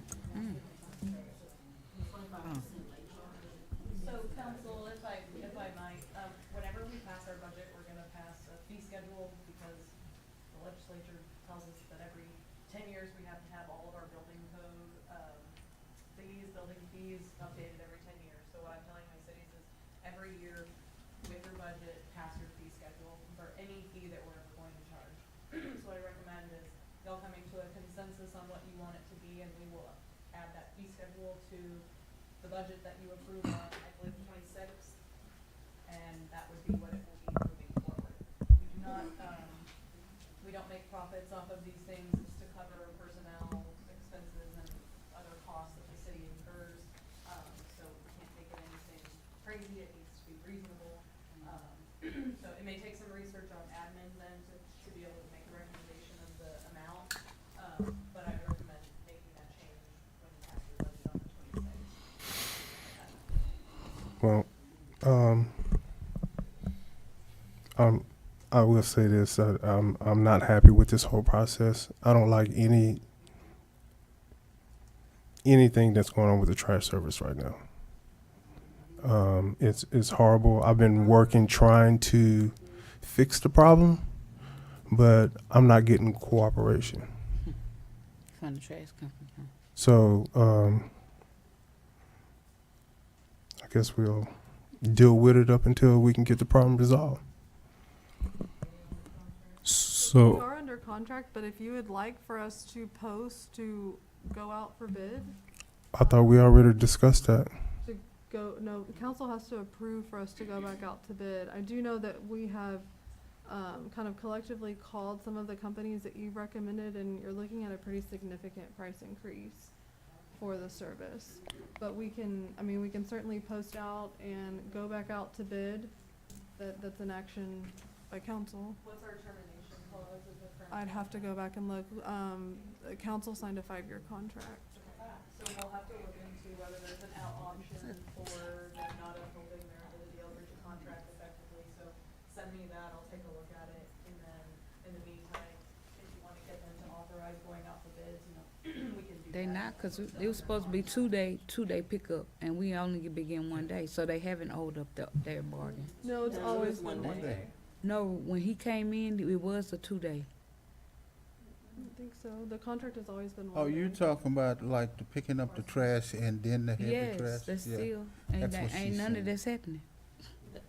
Speaker 10: So council, if I might, whenever we pass our budget, we're gonna pass a fee schedule because the legislature tells us that every 10 years we have to have all of our building code, building fees updated every 10 years. So what I'm telling my cities is every year with your budget, pass your fee schedule for any fee that we're ever going to charge. So what I recommend is y'all coming to a consensus on what you want it to be, and we will add that fee schedule to the budget that you approve on, I believe, the 26th, and that would be what it will be moving forward. We do not, we don't make profits off of these things. It's to cover personnel expenses and other costs that the city incurs. So we can't make it anything crazy. It needs to be reasonable. So it may take some research on admin then to be able to make a recommendation of the amount. But I would recommend making that change when you pass your budget on the 26th.
Speaker 8: Well, I will say this: I'm not happy with this whole process. I don't like anything that's going on with the trash service right now. It's horrible. I've been working trying to fix the problem, but I'm not getting cooperation.
Speaker 12: From the trash company. Huh?
Speaker 8: So I guess we'll deal with it up until we can get the problem resolved.
Speaker 13: We
Speaker 11: So
Speaker 13: are under contract, but if you would like for us to post to go out for bid,
Speaker 8: I thought we already discussed that.
Speaker 13: no, the council has to approve for us to go back out to bid. I do know that we have kind of collectively called some of the companies that you recommended, and you're looking at a pretty significant price increase. for the service. But we can, I mean, we can certainly post out and go back out to bid. That's an action by council.
Speaker 10: What's our termination clause, is it for?
Speaker 13: I'd have to go back and look. The council signed a 5-year contract.
Speaker 10: So we'll have to look into whether there's an out option for them not upholding their ability to overage a contract effectively. So send me that, I'll take a look at it, and then in the meantime, if you wanna get them to authorize going out for bids, you know, we can do that.
Speaker 12: They not, cause it was supposed to be two-day pickup, and we only begin one day, so they haven't hold up their bargain.
Speaker 13: No, it's
Speaker 4: No,
Speaker 13: always
Speaker 4: it's one
Speaker 13: been one
Speaker 4: day.
Speaker 13: day.
Speaker 12: No, when he came in, it was a 2-day.
Speaker 13: I don't think so. The contract has always been
Speaker 1: Oh,
Speaker 13: one
Speaker 1: you're
Speaker 13: day.
Speaker 1: talking about like the picking up the trash and then the heavy trash?
Speaker 12: Yes, that's
Speaker 1: Yeah.
Speaker 12: still,
Speaker 1: That's what
Speaker 12: ain't
Speaker 1: she
Speaker 12: none of
Speaker 1: said.
Speaker 12: that's happening.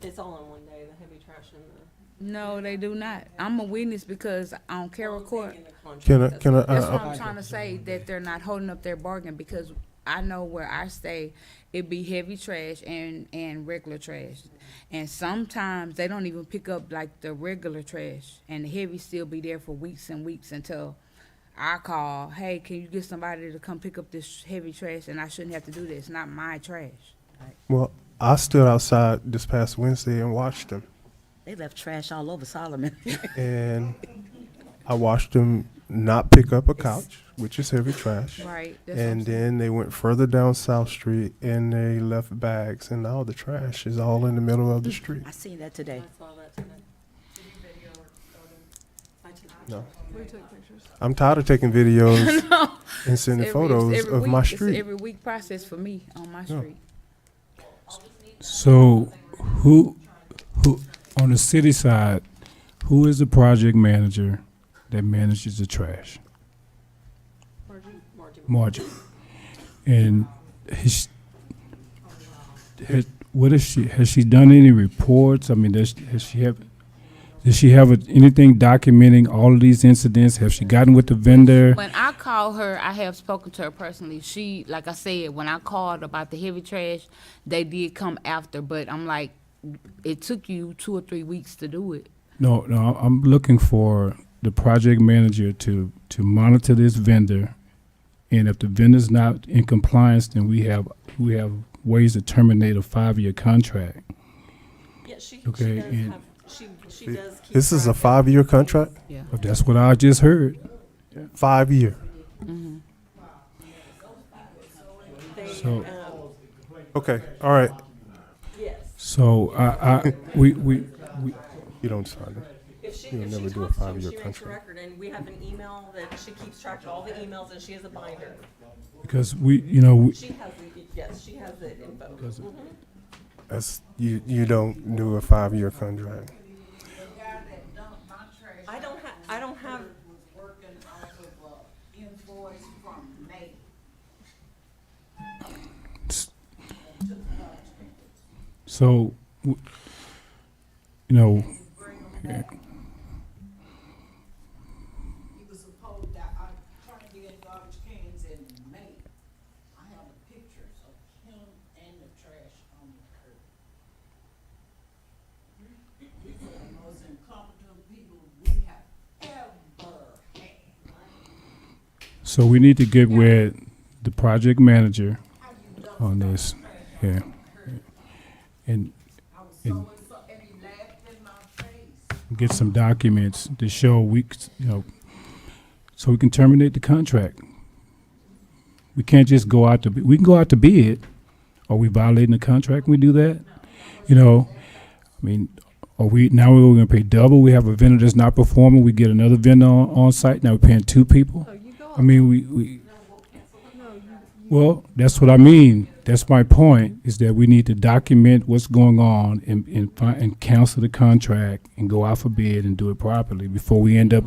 Speaker 4: It's all in one day, the heavy trash and the.
Speaker 12: No, they do not. I'm a witness because on Carroll Court,
Speaker 8: Can I,
Speaker 12: that's
Speaker 8: uh,
Speaker 12: what I'm trying to say, that they're not holding up their bargain, because I know where I stay, it be heavy trash and regular trash. And sometimes they don't even pick up like the regular trash, and the heavy still be there for weeks and weeks until I call, hey, can you get somebody to come pick up this heavy trash? And I shouldn't have to do this. It's not my trash.
Speaker 8: well, I stood outside this past Wednesday and watched them.
Speaker 3: They left trash all over Solomon.
Speaker 8: And I watched them not pick up a couch, which is heavy trash.
Speaker 12: Right. That's what I'm
Speaker 8: And
Speaker 12: saying.
Speaker 8: then they went further down South Street and they left bags, and all the trash is all in the middle of the street.
Speaker 3: I seen that today.
Speaker 4: I saw that today.
Speaker 10: Did you video or photo?
Speaker 4: I took
Speaker 8: No.
Speaker 13: We took pictures.
Speaker 8: I'm tired of taking videos
Speaker 12: No.
Speaker 8: and sending
Speaker 12: It's
Speaker 8: photos
Speaker 12: every
Speaker 8: of
Speaker 12: week.
Speaker 8: my
Speaker 12: It's
Speaker 8: street.
Speaker 12: every week process for me on my
Speaker 8: Yeah.
Speaker 12: street.
Speaker 11: So, who, on the city side, who is the project manager that manages the trash?
Speaker 13: Margie.
Speaker 11: Margie. And has she done any reports? I mean, does she have anything documenting all of these incidents? Have she gotten with the vendor?
Speaker 12: When I call her, I have spoken to her personally. She, like I said, when I called about the heavy trash, they did come after, but I'm like, it took you 2 or 3 weeks to do it.
Speaker 11: No, I'm looking for the project manager to monitor this vendor, and if the vendor's not in compliance, then we have ways to terminate a 5-year contract.
Speaker 4: Yeah, she
Speaker 11: Okay,
Speaker 4: does
Speaker 11: and-
Speaker 4: have, she does keep.
Speaker 8: This is a
Speaker 4: track of-
Speaker 8: 5-year contract?
Speaker 12: Yeah.
Speaker 11: But that's what I just heard.
Speaker 8: 5-year.
Speaker 4: They,
Speaker 11: So-
Speaker 8: Okay, all right.
Speaker 4: yes.
Speaker 11: So we
Speaker 8: You don't sign it.
Speaker 4: If she,
Speaker 8: You'll
Speaker 4: if
Speaker 8: never
Speaker 4: she
Speaker 8: do a
Speaker 4: talks to him,
Speaker 8: 5-year
Speaker 4: she makes a
Speaker 8: contract.
Speaker 4: record, and we have an email that she keeps track of all the emails, and she has a binder.
Speaker 11: because
Speaker 4: She has the, yes, she has the info. Mhm.
Speaker 8: That's, you don't do a 5-year contract.
Speaker 4: I don't have,
Speaker 3: Working off of invoice from May.
Speaker 11: so yeah.
Speaker 3: He was supposed that I tried to get garbage cans in May. I have the pictures of him and the trash on the curb. He's one of the most incompetent people we have ever had.
Speaker 11: So we need to get with the project manager on this, yeah. And
Speaker 3: I was so and he laughed in my face.
Speaker 11: get some documents to show so we can terminate the contract. We can't just go out we can go out to bid. Are we violating the contract when we do that? I mean, we're gonna pay double? We have a vendor that's not performing, we get another vendor on site, now we're paying 2 people?
Speaker 13: No, you go.
Speaker 11: I mean, well, that's what I mean. That's my point, is that we need to document what's going on and cancel the contract and go out for bid and do it properly before we end up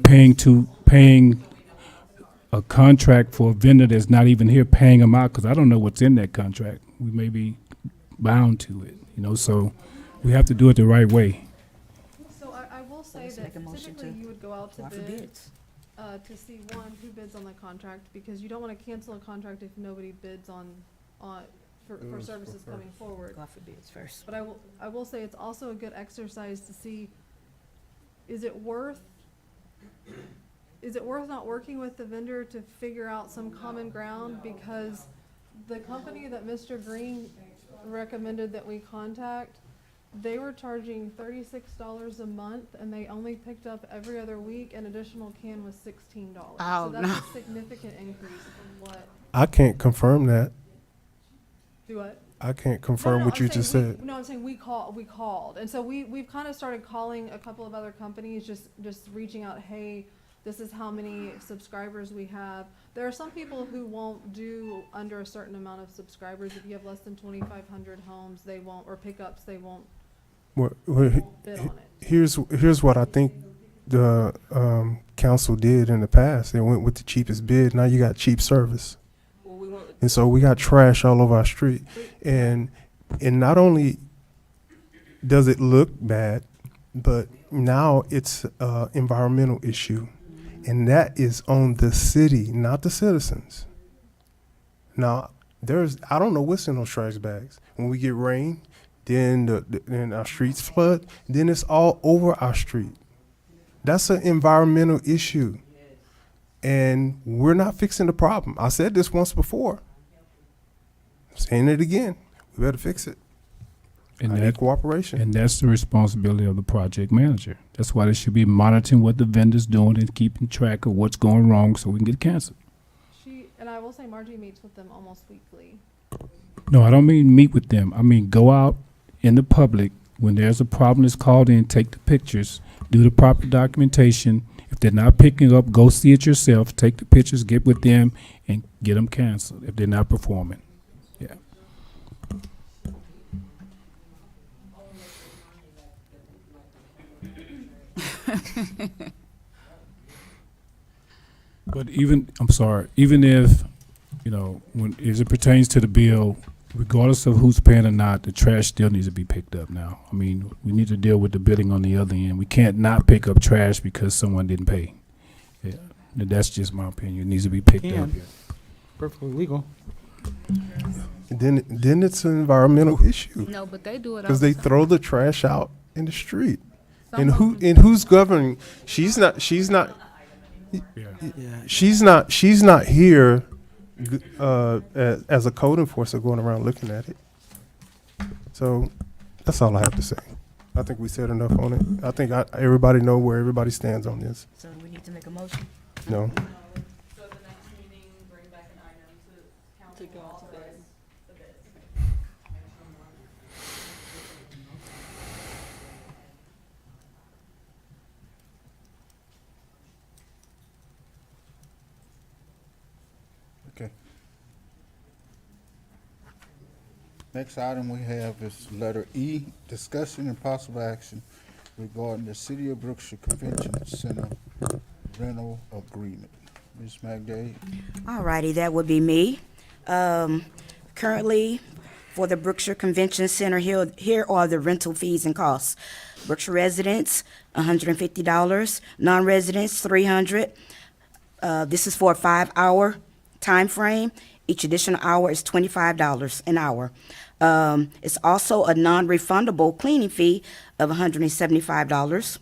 Speaker 11: paying a contract for a vendor that's not even here, paying them out, because I don't know what's in that contract. We may be bound to it, so we have to do it the right way.
Speaker 13: So I will say
Speaker 12: Let's
Speaker 13: that
Speaker 12: make a motion
Speaker 13: typically
Speaker 12: to
Speaker 13: you would go out to
Speaker 12: Go out for
Speaker 13: bid,
Speaker 12: bids.
Speaker 13: to see who bids on the contract, because you don't wanna cancel a contract if nobody bids on, for services coming forward.
Speaker 12: Go out for bids first.
Speaker 13: But I will say it's also a good exercise to see, is it worth is it worth not working with the vendor to figure out some common ground? Because the company that Mr. Green recommended that we contact, they were charging $36 a month, and they only picked up every other week. An additional can was $16.
Speaker 12: Oh,
Speaker 13: So that's
Speaker 12: no.
Speaker 13: a significant increase from what,
Speaker 8: I can't confirm that.
Speaker 13: do what?
Speaker 8: I can't
Speaker 13: No,
Speaker 8: confirm
Speaker 13: no,
Speaker 8: what
Speaker 13: I'm
Speaker 8: you
Speaker 13: saying
Speaker 8: just
Speaker 13: we-
Speaker 8: said.
Speaker 13: No, I'm saying we called. And so we've kind of started calling a couple of other companies, just reaching out, hey, this is how many subscribers we have. There are some people who won't do under a certain amount of subscribers. If you have less than 2,500 homes, they won't, or pickups, they won't
Speaker 8: Well,
Speaker 13: bid on it.
Speaker 8: here's what I think the council did in the past. They went with the cheapest bid. Now you got cheap service.
Speaker 4: Well, we want,
Speaker 8: And so we got trash all over our street. And not only does it look bad, but now it's an environmental issue. And that is on the city, not the citizens. Now, I don't know what's in those trash bags. When we get rain, then then our streets flood, then it's all over our street. That's an environmental issue. And we're not fixing the problem. I said this once before. I'm saying it again. We better fix it.
Speaker 11: And
Speaker 8: I need
Speaker 11: that,
Speaker 8: cooperation.
Speaker 11: and that's the responsibility of the project manager. That's why they should be monitoring what the vendor's doing and keeping track of what's going wrong so we can get canceled.
Speaker 13: And I will say Margie meets with them almost weekly.
Speaker 11: No, I don't mean meet with them. I mean go out in the public when there's a problem that's called in, take the pictures, do the proper documentation. If they're not picking up, go see it yourself, take the pictures, get with them, and get them canceled if they're not performing. Yeah. But even if, when, as it pertains to the bill, regardless of who's paying or not, the trash still needs to be picked up now. I mean, we need to deal with the billing on the other end. We can't not pick up trash because someone didn't pay. Yeah, that's just my opinion. It needs to be picked up.
Speaker 14: Perfectly legal.
Speaker 8: Then it's an environmental issue
Speaker 12: No, but they do it all
Speaker 8: because
Speaker 12: the
Speaker 8: they
Speaker 12: time.
Speaker 8: throw the trash out in the street.
Speaker 12: Some
Speaker 8: And
Speaker 12: of
Speaker 8: who
Speaker 12: them-
Speaker 8: and who's governing? She's not.
Speaker 14: Yeah.
Speaker 8: She's not here as a code enforcer going around looking at it. So that's all I have to say. I think we said enough on it. I think everybody know where everybody stands on this.
Speaker 12: So we need to make a motion.
Speaker 8: No.
Speaker 10: So the next meeting, bring back an item to council
Speaker 4: To go out to bid.
Speaker 10: authorize the bids.
Speaker 1: Okay. Next item we have is letter E, discussion and possible action regarding the City of Brookshire Convention Center rental agreement. Ms. McDade?
Speaker 3: Alrighty, that would be me. Currently, for the Brookshire Convention Center, here are the rental fees and costs. Brookshire residents, $150, non-residents, $300. This is for a 5-hour time frame. Each additional hour is $25 an hour. It's also a non-refundable cleaning fee of $175.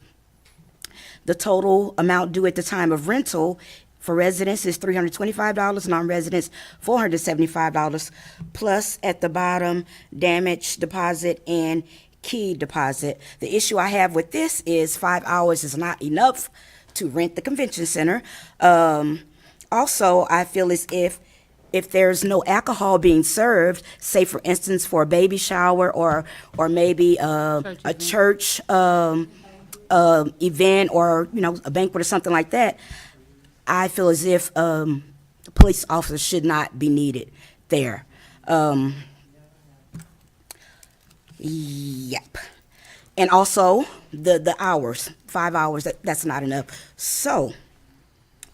Speaker 3: The total amount due at the time of rental for residents is $325, non-residents $475, plus at the bottom, damage deposit and key deposit. The issue I have with this is 5 hours is not enough to rent the convention center. Also, I feel as if there's no alcohol being served, say for instance for a baby shower or maybe a church event or a banquet or something like that, I feel as if police officers should not be needed there. Yep. And also the hours, 5 hours, that's not enough. So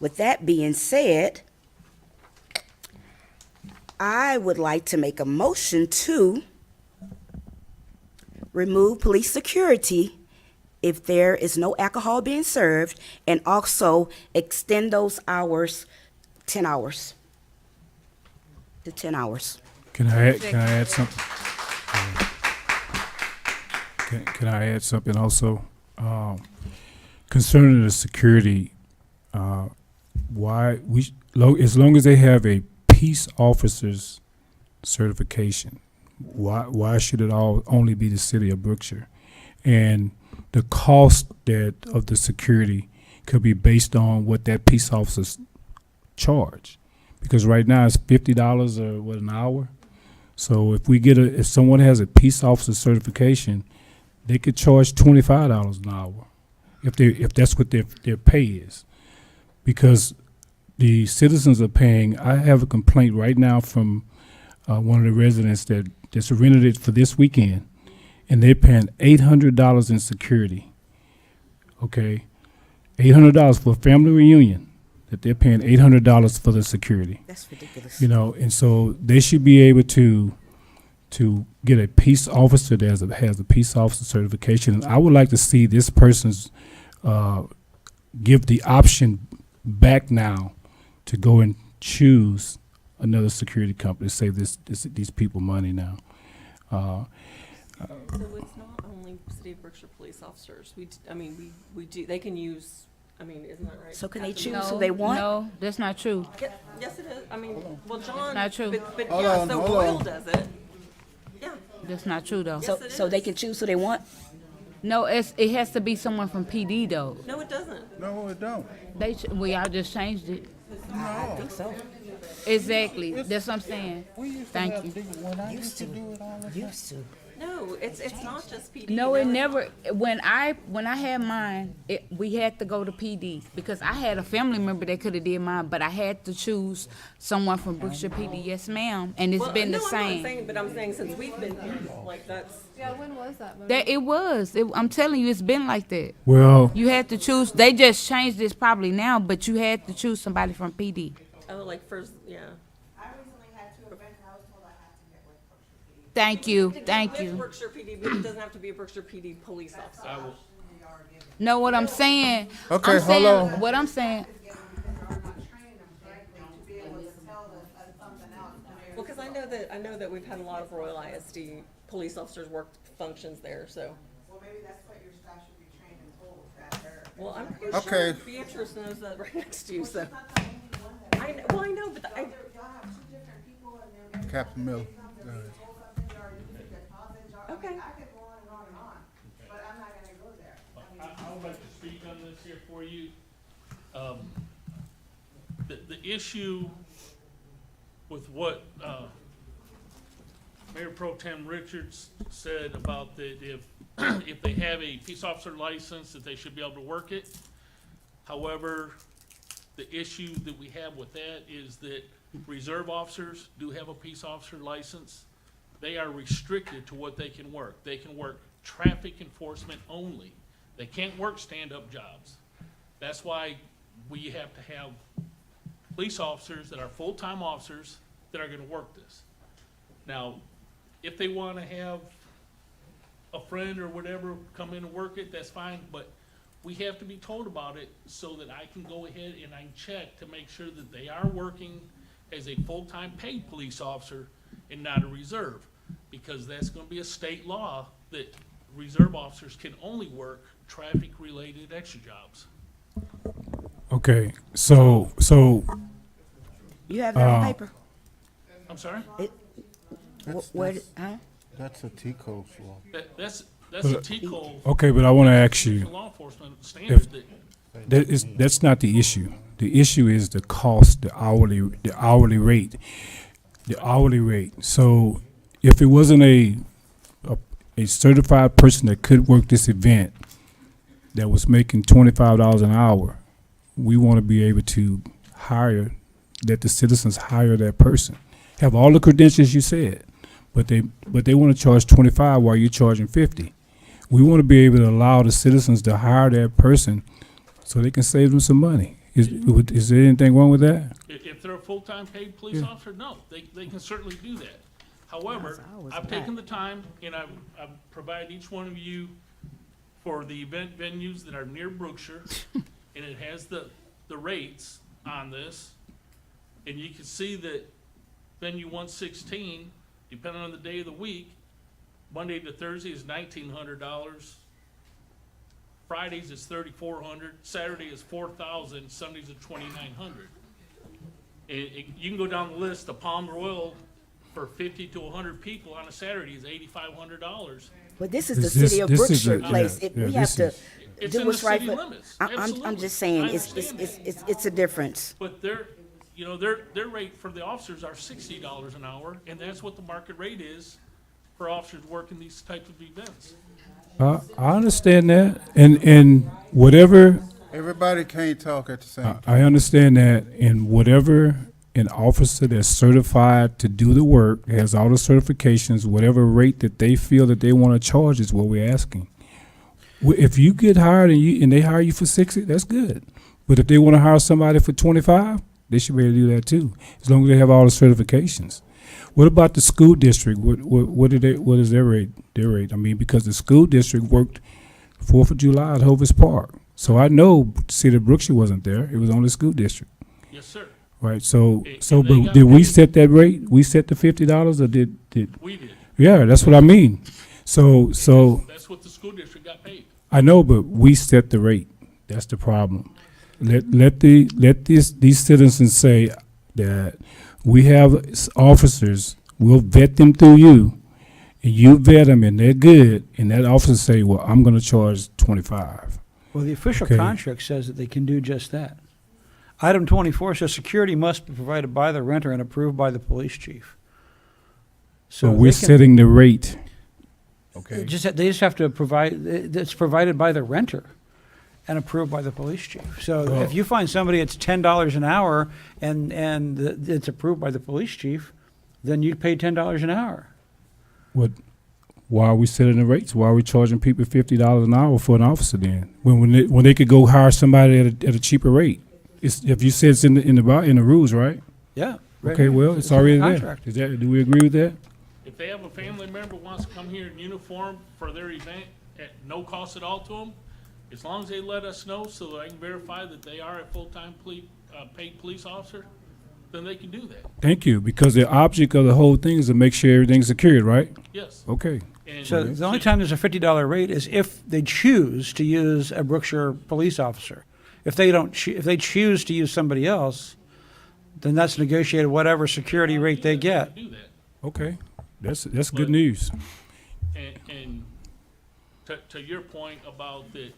Speaker 3: with that being said, I would like to make a motion to remove police security if there is no alcohol being served, and also extend those hours 10 hours to 10 hours.
Speaker 11: Can I add something? Can I add something also? Concerning the security, why as long as they have a peace officer's certification, why should it all only be the city of Brookshire? And the cost of the security could be based on what that peace officer's charge, because right now it's $50 or an hour. So if someone has a peace officer certification, they could charge $25 an hour if that's what their pay is, because the citizens are paying. I have a complaint right now from one of the residents that's rented it for this weekend, and they're paying $800 in security. Okay, $800 for a family reunion. That they're paying $800 for the security.
Speaker 12: That's ridiculous.
Speaker 11: You know, and so they should be able to get a peace officer that has a peace officer certification. And I would like to see this person's give the option back now to go and choose another security company to save these people money now.
Speaker 4: So it's not only City of Brookshire police officers. We do, they can use, isn't that right?
Speaker 3: So can they
Speaker 4: Captain?
Speaker 3: choose who they want?
Speaker 12: No, that's not true.
Speaker 4: Yes, it is. Well, John.
Speaker 12: Not true.
Speaker 4: But
Speaker 1: Hold
Speaker 4: yeah,
Speaker 1: on,
Speaker 4: so
Speaker 1: hold
Speaker 4: Royal
Speaker 1: on.
Speaker 4: does it. Yeah.
Speaker 12: That's not true, though.
Speaker 4: Yes, it
Speaker 3: So they
Speaker 4: is.
Speaker 3: can choose who they want?
Speaker 12: No, it has to be someone from PD, though.
Speaker 4: No, it doesn't.
Speaker 1: No, it don't.
Speaker 12: Y'all just changed it.
Speaker 3: I think so.
Speaker 12: Exactly. That's what I'm saying. Thank you.
Speaker 1: When I used to do it all the time.
Speaker 3: Used to.
Speaker 4: No, it's not just PD.
Speaker 12: No, it never. When I had mine, we had to go to PD because I had a family member that could have did mine, but I had to choose someone from Brookshire PD. Yes, ma'am. And it's been the
Speaker 4: I'm not
Speaker 12: same.
Speaker 4: saying, but I'm saying since we've been here, that's.
Speaker 13: Yeah, when was that vote?
Speaker 12: That it was. I'm telling you, it's been like that.
Speaker 11: Well,
Speaker 12: You had to choose. They just changed this probably now, but you had to choose somebody from PD.
Speaker 4: Oh, like first, yeah.
Speaker 7: I recently had 2 events, and I was told I had to get with Brookshire PD.
Speaker 12: Thank you.
Speaker 4: With
Speaker 12: Thank you.
Speaker 4: Brookshire PD, but it doesn't have to be a Brookshire PD police officer.
Speaker 6: I will,
Speaker 12: Know what I'm saying?
Speaker 1: Okay,
Speaker 12: I'm
Speaker 1: hold
Speaker 12: saying,
Speaker 1: on.
Speaker 12: What I'm saying.
Speaker 4: Well, because I know that we've had a lot of Royal ISD police officers work functions there, so.
Speaker 7: Well, maybe that's what your staff should be trained and told, that they're.
Speaker 4: Well, I'm pretty
Speaker 1: Okay.
Speaker 4: sure Beatrice knows that right next to you, so.
Speaker 7: Not the only one that-
Speaker 4: I know, but
Speaker 7: Y'all have 2 different people and then.
Speaker 1: Captain Miller.
Speaker 7: Comes and they hold something, y'all use a deposit,
Speaker 4: Okay.
Speaker 7: I could go on and on, but I'm not gonna go there.
Speaker 6: I would like to speak on this here for you. The issue with what, Mayor Pro Tem Richards said about if they have a peace officer license, that they should be able to work it. However, the issue that we have with that is that reserve officers do have a peace officer license. They are restricted to what they can work. They can work traffic enforcement only. They can't work stand-up jobs. That's why we have to have police officers that are full-time officers that are gonna work this. Now, if they wanna have a friend or whatever come in and work it, that's fine, but we have to be told about it so that I can go ahead and I can check to make sure that they are working as a full-time paid police officer and not a reserve. Because that's gonna be a state law that reserve officers can only work traffic-related extra jobs.
Speaker 11: okay, so
Speaker 3: You have it on paper?
Speaker 6: I'm sorry?
Speaker 3: Huh?
Speaker 1: That's a T-code law.
Speaker 6: That's a TCO
Speaker 11: okay, but I want to ask you.
Speaker 6: law enforcement standard that
Speaker 11: That's not the issue. The issue is the cost, the hourly rate. So if it wasn't a certified person that could work this event that was making $25 an hour, we want to be able to let the citizens hire that person. Have all the credentials you said, but they want to charge 25 while you're charging 50. We want to be able to allow the citizens to hire that person so they can save them some money. Is there anything wrong with that?
Speaker 6: if they're a full-time paid police officer, no, they can certainly do that. However, I've taken the time and I've provided each one of you for the event venues that are near Brookshire, and it has the rates on this. And you can see that venue 116, depending on the day of the week, Monday to Thursday is $1,900. Fridays is 3,400, Saturday is 4,000, Sundays are 2,900. You can go down the list, the Palm Royal for 50 to 100 people on a Saturday is $8,500.
Speaker 3: But this is
Speaker 11: This-
Speaker 3: the city of
Speaker 11: this is
Speaker 3: Brookshire
Speaker 11: a-
Speaker 3: place.
Speaker 11: yeah,
Speaker 3: We
Speaker 11: yeah,
Speaker 3: have
Speaker 11: this
Speaker 3: to
Speaker 11: is-
Speaker 6: It's
Speaker 3: do
Speaker 6: in the
Speaker 3: what's right
Speaker 6: city
Speaker 3: for.
Speaker 6: limits,
Speaker 3: I'm
Speaker 6: absolutely.
Speaker 3: just saying,
Speaker 6: I
Speaker 3: it's
Speaker 6: understand that.
Speaker 3: it's a difference.
Speaker 6: But their rate for the officers are $60 an hour, and that's what the market rate is for officers working these types of events.
Speaker 11: I understand that, and whatever,
Speaker 1: Everybody can't talk at the same time.
Speaker 11: I understand that, and whatever an officer that's certified to do the work, has all the certifications, whatever rate that they feel that they want to charge is what we're asking. If you get hired and they hire you for 60, that's good. But if they want to hire somebody for 25, they should be able to do that too, as long as they have all the certifications. What about the school district? What is their rate? I mean, because the school district worked 4th of July at Hovis Park. So I know City of Brookshire wasn't there. It was only the school district.
Speaker 6: Yes, sir.
Speaker 11: Right, so,
Speaker 6: And
Speaker 11: so,
Speaker 6: they
Speaker 11: but
Speaker 6: got
Speaker 11: did we
Speaker 6: paid.
Speaker 11: set that rate? We set the $50, or did?
Speaker 6: We did.
Speaker 11: Yeah, that's what I mean. So,
Speaker 6: That's what the school district got paid.
Speaker 11: I know, but we set the rate. That's the problem. Let these citizens say that we have officers, we'll vet them through you, and you vet them, and they're good, and that officer say, well, I'm gonna charge 25.
Speaker 2: Well, the official
Speaker 11: Okay.
Speaker 2: contract says that they can do just that. Item 24 says security must be provided by the renter and approved by the police chief.
Speaker 11: So
Speaker 2: they
Speaker 11: we're
Speaker 2: can-
Speaker 11: setting the rate. Okay.
Speaker 2: They just have to provide, it's provided by the renter and approved by the police chief. So
Speaker 11: Well-
Speaker 2: if you find somebody it's $10 an hour and it's approved by the police chief, then you pay $10 an hour.
Speaker 11: Why are we setting the rates? Why are we charging people $50 an hour for an officer then? When they could go hire somebody at a cheaper rate? If you said it's in the rules, right?
Speaker 2: Yeah.
Speaker 11: Okay, well, it's
Speaker 2: in the
Speaker 11: already there.
Speaker 2: contract.
Speaker 11: Do we agree with that?
Speaker 6: If they have a family member who wants to come here in uniform for their event at no cost at all to them, as long as they let us know so that I can verify that they are a full-time paid police officer, then they can do that.
Speaker 11: Thank you, because the object of the whole thing is to make sure everything's secured, right?
Speaker 6: Yes.
Speaker 11: Okay.
Speaker 6: And
Speaker 2: So the only time there's a $50 rate is if they choose to use a Brookshire police officer. If they don't, if they choose to use somebody else, then that's negotiated whatever security rate they get.
Speaker 6: do that.
Speaker 11: Okay, that's good news.
Speaker 6: And to your point about that,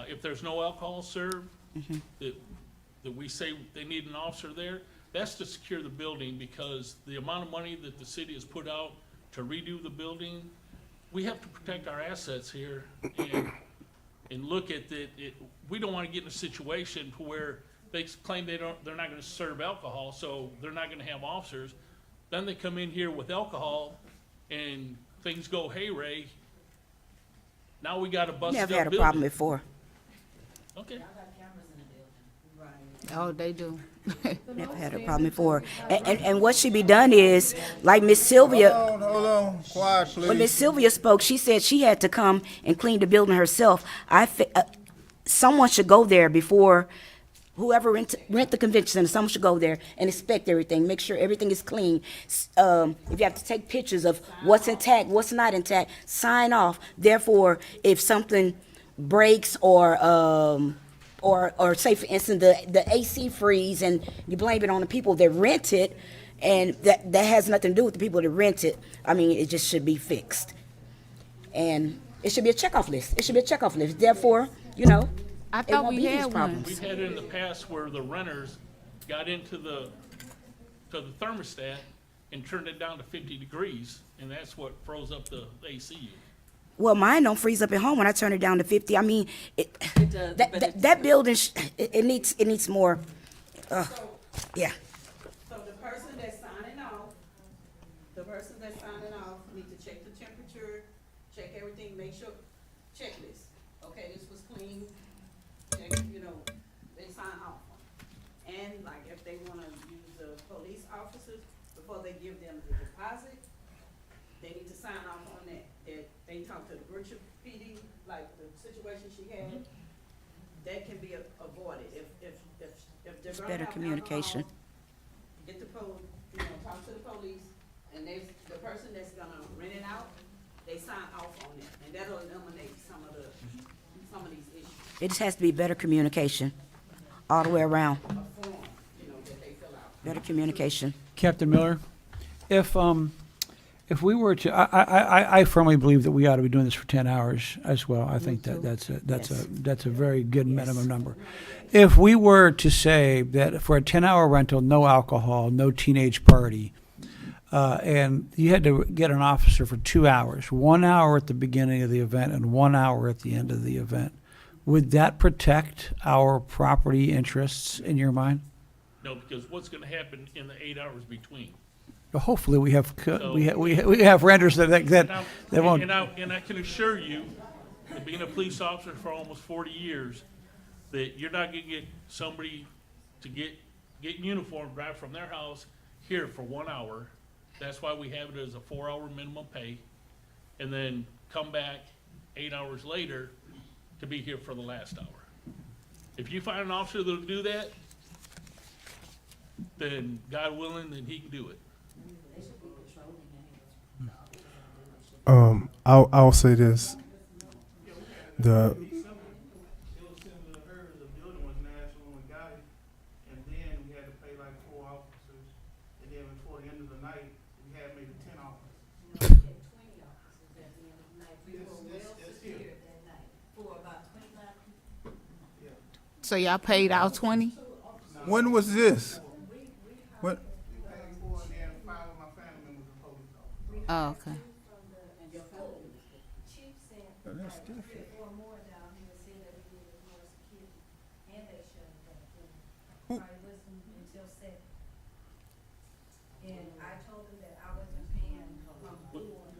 Speaker 6: if there's no alcohol served, that we say they need an officer there, that's to secure the building, because the amount of money that the city has put out to redo the building, we have to protect our assets here and look at that. We don't want to get in a situation where they claim they're not going to serve alcohol, so they're not going to have officers. Then they come in here with alcohol and things go hayride. Now we got a busted up
Speaker 3: Never had a
Speaker 6: building.
Speaker 3: problem before.
Speaker 6: Okay.
Speaker 12: Oh, they do.
Speaker 3: Never had a problem before. And what should be done is, like Miss Sylvia,
Speaker 1: Hold on, quiet,
Speaker 3: when Miss
Speaker 1: please.
Speaker 3: Sylvia spoke, she said she had to come and clean the building herself. Someone should go there before, whoever rent the convention center, someone should go there and inspect everything, make sure everything is clean. If you have to take pictures of what's intact, what's not intact, sign off. Therefore, if something breaks or say, for instance, the AC freeze and you blame it on the people that rent it, and that has nothing to do with the people that rent it. I mean, it just should be fixed. And it should be a checkoff list. It should be a checkoff list. Therefore,
Speaker 12: I
Speaker 3: it
Speaker 12: thought
Speaker 3: won't
Speaker 12: we
Speaker 3: be these
Speaker 12: had one.
Speaker 3: problems.
Speaker 6: We've had it in the past where the renters got into the thermostat and turned it down to 50 degrees, and that's what froze up the AC unit.
Speaker 3: Well, mine don't freeze up at home when I turn it down to 50. I mean,
Speaker 4: It does, but it's-
Speaker 3: that building, it needs more, yeah.
Speaker 5: So the person that's signing off need to check the temperature, check everything, make sure, checklist. Okay, this was clean, check, they sign off on it. And like if they wanna use the police officers, before they give them the deposit, they need to sign off on that they talk to the Brookshire PD, like the situation she had, that can be avoided if they're gonna
Speaker 3: Better
Speaker 5: have
Speaker 3: communication.
Speaker 5: alcohol, get the talk to the police, and the person that's gonna rent it out, they sign off on it, and that'll eliminate some of the
Speaker 3: some of these issues.
Speaker 15: It just has to be better communication, all the way around.
Speaker 3: A form, that they fill out.
Speaker 15: Better communication.
Speaker 2: Captain Miller, if we were to, I firmly believe that we ought to be doing this for 10 hours as well. I think that that's a very good minimum number. If we were to say that for a 10-hour rental, no alcohol, no teenage party, and you had to get an officer for 2 hours, 1 hour at the beginning of the event and 1 hour at the end of the event, would that protect our property interests in your mind?
Speaker 6: No, because what's gonna happen in the 8 hours between?
Speaker 2: Well, hopefully we have we have renters that won't.
Speaker 6: And I can assure you, that being a police officer for almost 40 years, that you're not gonna get somebody to get in uniform, drive from their house here for 1 hour. That's why we have it as a 4-hour minimum pay, and then come back 8 hours later to be here for the last hour. If you find an officer that'll do that, then God willing, then he can do it.
Speaker 8: I'll say this. The
Speaker 12: So y'all paid out 20?
Speaker 1: When was this? What?
Speaker 12: Oh, okay.
Speaker 1: That's different.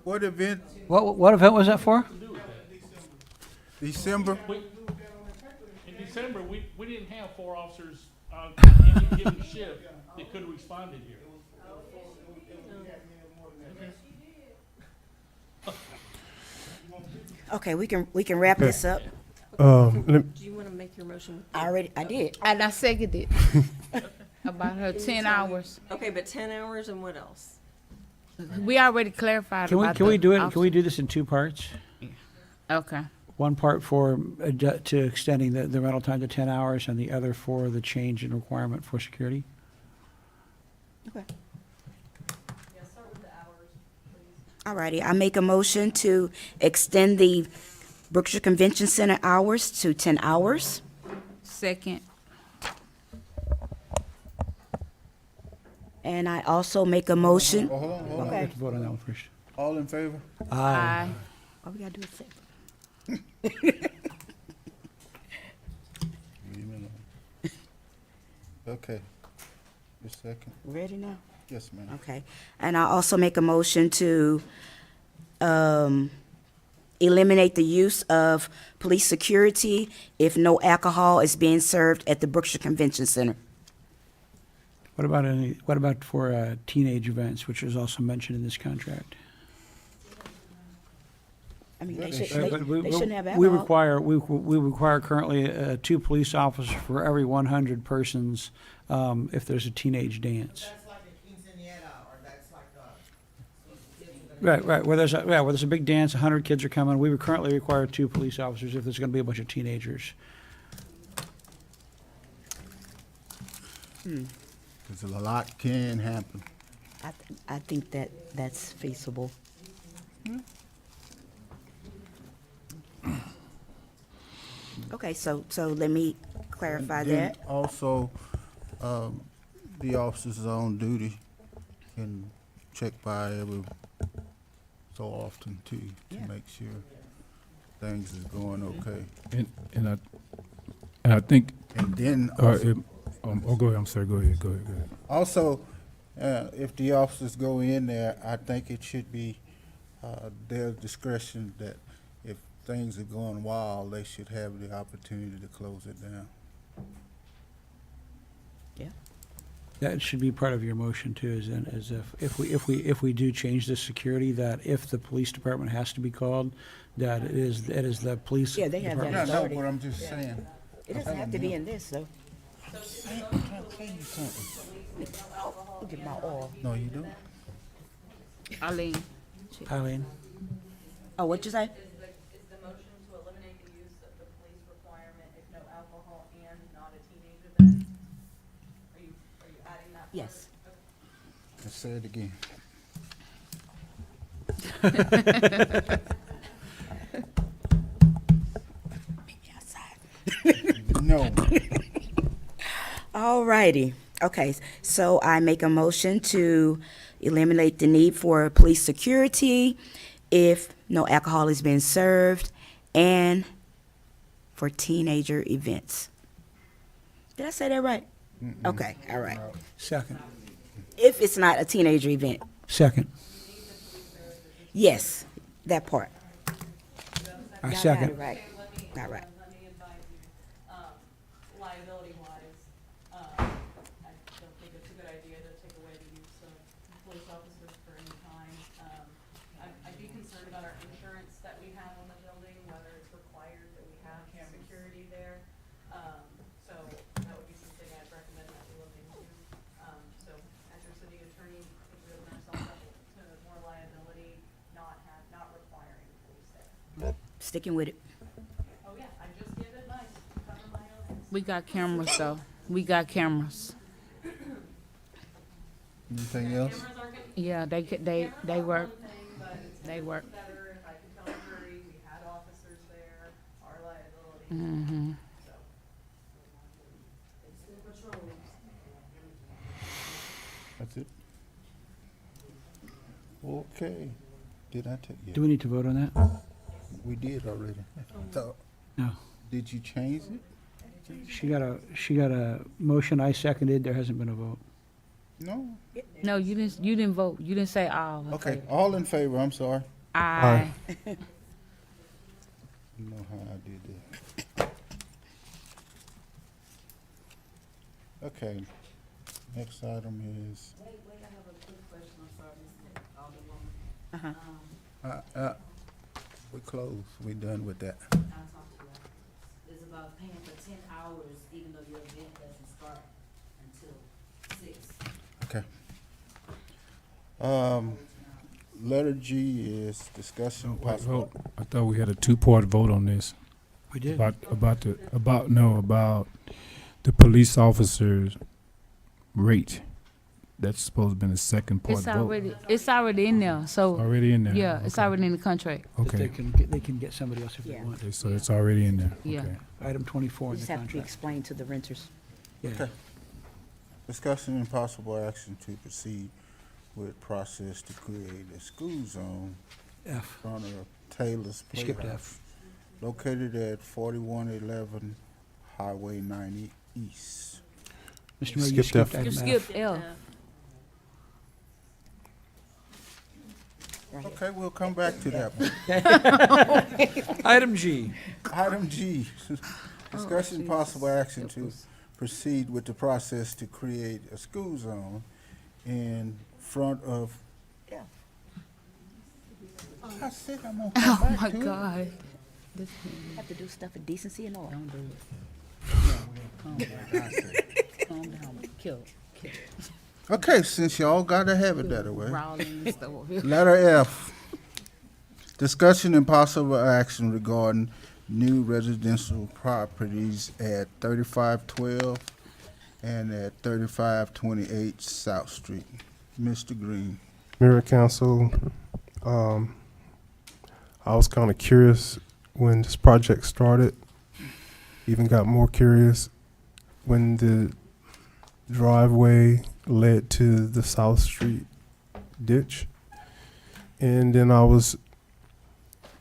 Speaker 1: What event?
Speaker 2: What event was that for?
Speaker 1: December?
Speaker 6: In December, we didn't have 4 officers on any given shift that could have responded here.
Speaker 15: Okay, we can wrap this up.
Speaker 4: Do you wanna make your motion?
Speaker 15: I did.
Speaker 12: And I seconded about her 10 hours.
Speaker 4: Okay, but 10 hours and what else?
Speaker 12: We already clarified
Speaker 2: Can we
Speaker 12: about
Speaker 2: can we
Speaker 12: the
Speaker 2: do it?
Speaker 12: officer.
Speaker 2: Can we do this in 2 parts?
Speaker 12: Okay.
Speaker 2: One part for to extending the rental time to 10 hours, and the other for the change in requirement for security.
Speaker 15: Okay.
Speaker 10: Yeah, start with the hours, please.
Speaker 15: All righty, I make a motion to extend the Brookshire Convention Center hours to 10 hours.
Speaker 12: Second.
Speaker 15: And I also make a motion.
Speaker 1: Oh, hold on, hold on.
Speaker 2: We
Speaker 15: Okay.
Speaker 2: have to vote on that one first.
Speaker 1: All in favor?
Speaker 12: Aye.
Speaker 15: All we gotta do is say.
Speaker 1: Leave me alone. Okay. Just a second.
Speaker 15: Ready now?
Speaker 1: Yes, ma'am.
Speaker 15: Okay. And I also make a motion to eliminate the use of police security if no alcohol is being served at the Brookshire Convention Center.
Speaker 2: What about for teenage events, which is also mentioned in this contract?
Speaker 15: I mean,
Speaker 1: Yeah,
Speaker 15: they
Speaker 1: they
Speaker 15: shouldn't have
Speaker 2: We
Speaker 15: alcohol.
Speaker 2: require currently 2 police officers for every 100 persons if there's a teenage dance.
Speaker 5: That's like a quinceañera, or that's like a.
Speaker 2: Right. Where there's a big dance, 100 kids are coming. We would currently require 2 police officers if there's going to be a bunch of teenagers.
Speaker 1: Because a lot can happen.
Speaker 15: I think that's feasible. Okay, so let me clarify
Speaker 1: Then
Speaker 15: that.
Speaker 1: also, the officers on duty can check by every so often too, to
Speaker 15: Yeah.
Speaker 1: make sure things is going okay.
Speaker 11: And I think,
Speaker 1: And then also,
Speaker 11: go ahead, I'm sorry, go ahead.
Speaker 1: also, if the officers go in there, I think it should be their discretion that if things are going wild, they should have the opportunity to close it down.
Speaker 2: That should be part of your motion too, as if we do change the security, that if the police department has to be called, that it is the police
Speaker 15: Yeah, they have that
Speaker 1: No,
Speaker 2: department.
Speaker 1: no,
Speaker 15: authority.
Speaker 1: but I'm just saying.
Speaker 15: It doesn't have to be in this, though.
Speaker 1: I'm trying to tell you something.
Speaker 15: Look at my oil.
Speaker 1: No, you don't.
Speaker 12: Eileen.
Speaker 2: Eileen,
Speaker 15: Oh, what'd you say?
Speaker 10: Is the motion to eliminate the use of the police
Speaker 15: Yes.
Speaker 1: Let's say it again.
Speaker 15: Maybe outside.
Speaker 1: No.
Speaker 15: All righty. Okay, so I make a motion to eliminate the need for police security if no alcohol is being served and for teenager events. Did I say that right? Okay, all right.
Speaker 2: Second.
Speaker 15: If it's not a teenager event.
Speaker 2: Second.
Speaker 15: Yes, that part.
Speaker 2: I
Speaker 15: Y'all got
Speaker 2: second.
Speaker 15: it right. All right.
Speaker 10: Let me advise you, liability-wise, I don't think it's a good idea to take away the use of police officers for any time. I'd be concerned about our insurance that we have on the building, whether it's required that we have security there. So that would be something I'd recommend that we look into. So as your city attorney, I think we open ourselves up to more liability, not requiring police there.
Speaker 15: Sticking with it.
Speaker 10: Oh, yeah, I just give advice, cover my own.
Speaker 12: We got cameras though. We got cameras.
Speaker 1: Anything else?
Speaker 10: Cameras aren't gonna
Speaker 12: Yeah, they work. They work.
Speaker 10: better if I can tell a jury, we had officers there, our liability,
Speaker 12: Mm-hmm.
Speaker 10: so.
Speaker 1: That's it? Okay. Did I take, yeah,
Speaker 2: Do we need to vote on that?
Speaker 1: we did already. So,
Speaker 2: No.
Speaker 1: did you change it?
Speaker 2: She got a motion, I seconded, there hasn't been a vote.
Speaker 1: No?
Speaker 12: No, you didn't vote. You didn't say all. in
Speaker 1: Okay,
Speaker 12: favor.
Speaker 1: all in favor, I'm sorry.
Speaker 12: Aye.
Speaker 1: You know how I did that. Okay, next item is,
Speaker 15: Wait, I have a quick question, I'm sorry, Alderwoman.
Speaker 1: uh, we closed, we done with that.
Speaker 15: It's about paying for 10 hours even though your event doesn't start until 6.
Speaker 1: Okay. Letter G is discussion possible.
Speaker 11: I thought we had a two-part vote on this.
Speaker 2: We did.
Speaker 11: About the police officers' rate. That's supposed to be the second part vote.
Speaker 12: It's already in there. So
Speaker 11: Already in there?
Speaker 12: yeah, it's
Speaker 11: Okay.
Speaker 12: already in the contract.
Speaker 2: But they
Speaker 11: Okay,
Speaker 2: can get somebody else if they
Speaker 15: Yeah.
Speaker 2: want.
Speaker 11: Okay, so it's already in there?
Speaker 12: Yeah.
Speaker 11: Okay.
Speaker 2: Item 24
Speaker 15: We
Speaker 2: in
Speaker 15: just
Speaker 2: the
Speaker 15: have to be
Speaker 2: contract.
Speaker 15: explained to the renters.
Speaker 2: Yeah.
Speaker 1: Okay. Discussion and possible action to proceed with process to create a school zone in
Speaker 2: F.
Speaker 1: front of Taylor's
Speaker 2: You skipped
Speaker 1: Playhouse, located at 4111 Highway 90 East.
Speaker 2: Mr. Mayor, you
Speaker 8: Skipped
Speaker 2: skipped
Speaker 8: F.
Speaker 12: You
Speaker 2: item F.
Speaker 12: skipped L.
Speaker 1: Okay, we'll come back to that one.
Speaker 2: Item G.
Speaker 1: Item G, discussion
Speaker 12: Jesus.
Speaker 1: possible action
Speaker 12: Help
Speaker 1: to
Speaker 12: us.
Speaker 1: proceed with the process to create a school zone in front of.
Speaker 15: Yeah.
Speaker 1: I said I'm gonna
Speaker 12: Oh
Speaker 1: come
Speaker 12: my
Speaker 1: back to it.
Speaker 12: God.
Speaker 15: Have to do stuff with decency and order.
Speaker 12: Don't do it. Calm down. Kill.
Speaker 1: Okay, since y'all gotta have it that way.
Speaker 12: Rawlings, the-
Speaker 1: Letter F, discussion and possible action regarding new residential properties at 3512 and at 3528 South Street. Mr. Green.
Speaker 8: Mayor and Council, I was kind of curious when this project started. Even got more curious when the driveway led to the South Street ditch. And then I was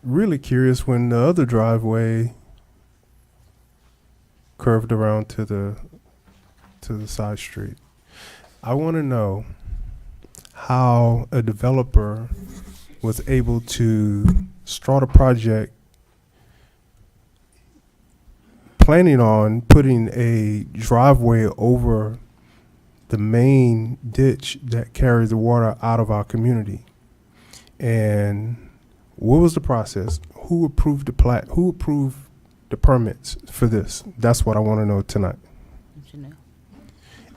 Speaker 8: really curious when the other driveway curved around to the side street. I want to know how a developer was able to start a project planning on putting a driveway over the main ditch that carries the water out of our community. And what was the process? Who approved the plat? Who approved the permits for this? That's what I want to know tonight.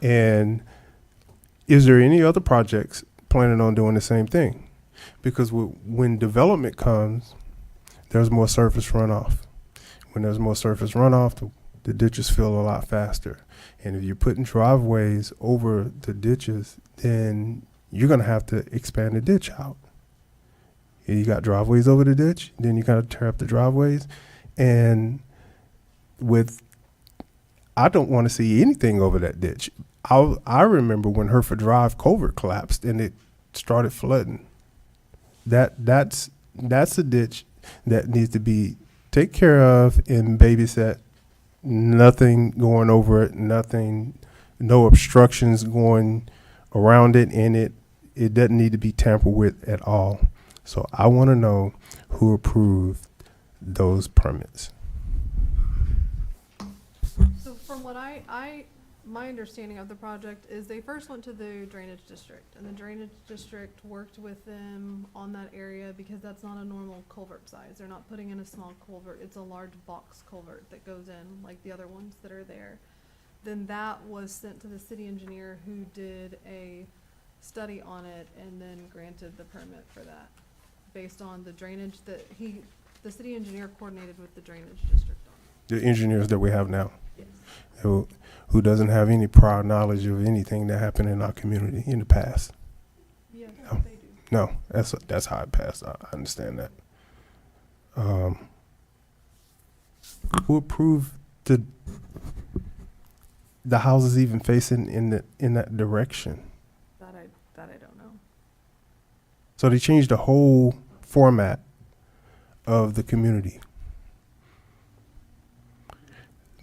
Speaker 8: And is there any other projects planning on doing the same thing? Because when development comes, there's more surface runoff. When there's more surface runoff, the the ditches fill a lot faster. And if you're putting driveways over the ditches, then you're gonna have to expand the ditch out. You got driveways over the ditch, then you gotta tear up the driveways. And I don't want to see anything over that ditch. I remember when Hereford Drive culvert collapsed and it started flooding. That's a ditch that needs to be taken care of and babysat. Nothing going over it, no obstructions going around it, and it doesn't need to be tampered with at all. So I want to know who approved those permits.
Speaker 13: So from what my understanding of the project is they first went to the drainage district, and the drainage district worked with them on that area because that's not a normal culvert size. They're not putting in a small culvert. It's a large box culvert that goes in like the other ones that are there. Then that was sent to the city engineer, who did a study on it and then granted the permit for that based on the drainage that the city engineer coordinated with the drainage district on it.
Speaker 8: The engineers that we have now,
Speaker 13: Yes.
Speaker 8: who doesn't have any prior knowledge of anything that happened in our community in the past.
Speaker 13: Yeah,
Speaker 8: No.
Speaker 13: they do.
Speaker 8: No, that's how it passed. I understand that. Who approved the houses even facing in that direction?
Speaker 13: That I don't know.
Speaker 8: So they changed the whole format of the community.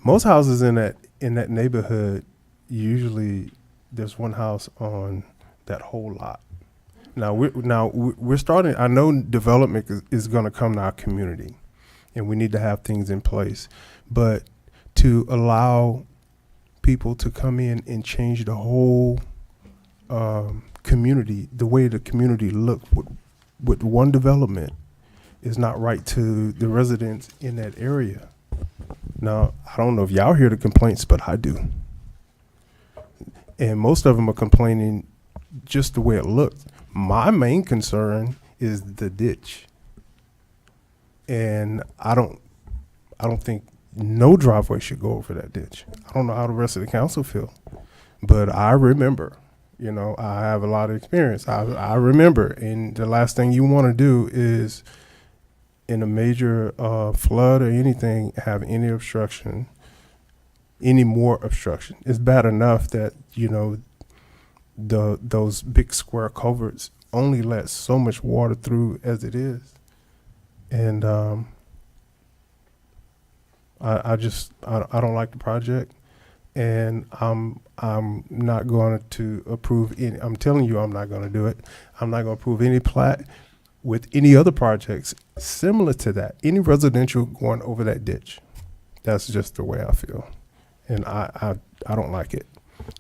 Speaker 8: Most houses in that neighborhood, usually there's one house on that whole lot. Now we're starting. I know development is going to come to our community, and we need to have things in place. But to allow people to come in and change the whole community, the way the community looks with one development, is not right to the residents in that area. Now, I don't know if y'all hear the complaints, but I do. And most of them are complaining just the way it looks. My main concern is the ditch. And I don't think no driveway should go over that ditch. I don't know how the rest of the council feel, but I remember, I have a lot of experience. I remember, and the last thing you want to do is, in a major flood or anything, have any obstruction, any more obstruction. It's bad enough that, those big square culverts only let so much water through as it is. And I don't like the project, and I'm not going to approve any. I'm telling you, I'm not going to do it. I'm not going to approve any plat with any other projects similar to that. Any residential going over that ditch. That's just the way I feel, and I don't like it.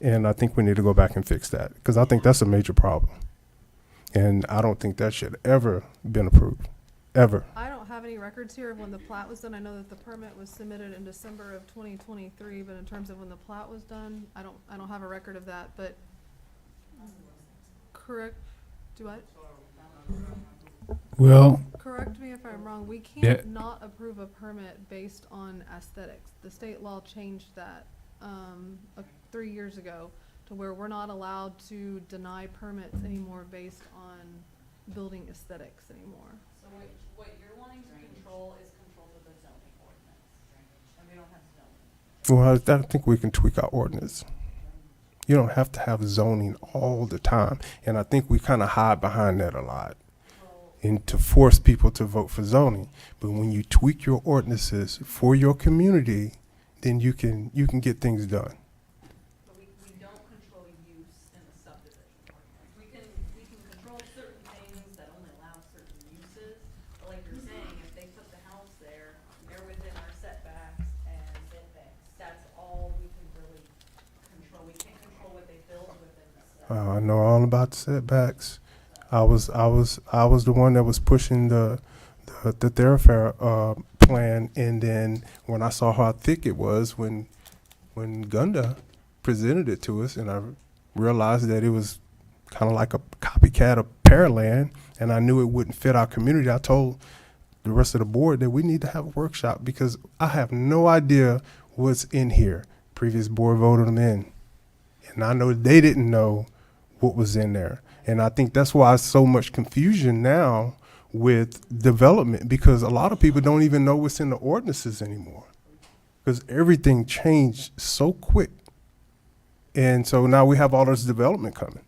Speaker 8: And I think we need to go back and fix that, because I think that's a major problem, and I don't think that should ever been approved, ever.
Speaker 13: I don't have any records here of when the plat was done. I know that the permit was submitted in December of 2023, but in terms of when the plat was done, I don't have a record of that. But correct, do I?
Speaker 11: Well,
Speaker 13: Correct me if I'm wrong. We can't
Speaker 11: Yeah.
Speaker 13: not approve a permit based on aesthetics. The state law changed that 3 years ago to where we're not allowed to deny permits anymore based on building aesthetics anymore.
Speaker 10: So what you're wanting to control is control of the zoning ordinance, and we don't have zoning.
Speaker 8: Well, I think we can tweak our ordinance. You don't have to have zoning all the time, and I think we kind of hide behind that a lot, and to force people to vote for zoning. But when you tweak your ordinances for your community, then you can get things done.
Speaker 10: But we don't control use in the subdivision ordinance. We can control certain things that only allow certain uses. But like you're saying, if they put the house there, they're within our setbacks and that's all we can really control. We can't control what they build within the setbacks.
Speaker 8: I know all about the setbacks. I was the one that was pushing the thoroughfare plan, and then when I saw how thick it was, when Gunda presented it to us, and I realized that it was kind of like a copycat of Pearland, and I knew it wouldn't fit our community, I told the rest of the board that we need to have a workshop, because I have no idea what's in here. Previous board voted them in. And I know they didn't know what was in there. And I think that's why so much confusion now with development, because a lot of people don't even know what's in the ordinances anymore. Because everything changed so quick. And so now we have all this development coming.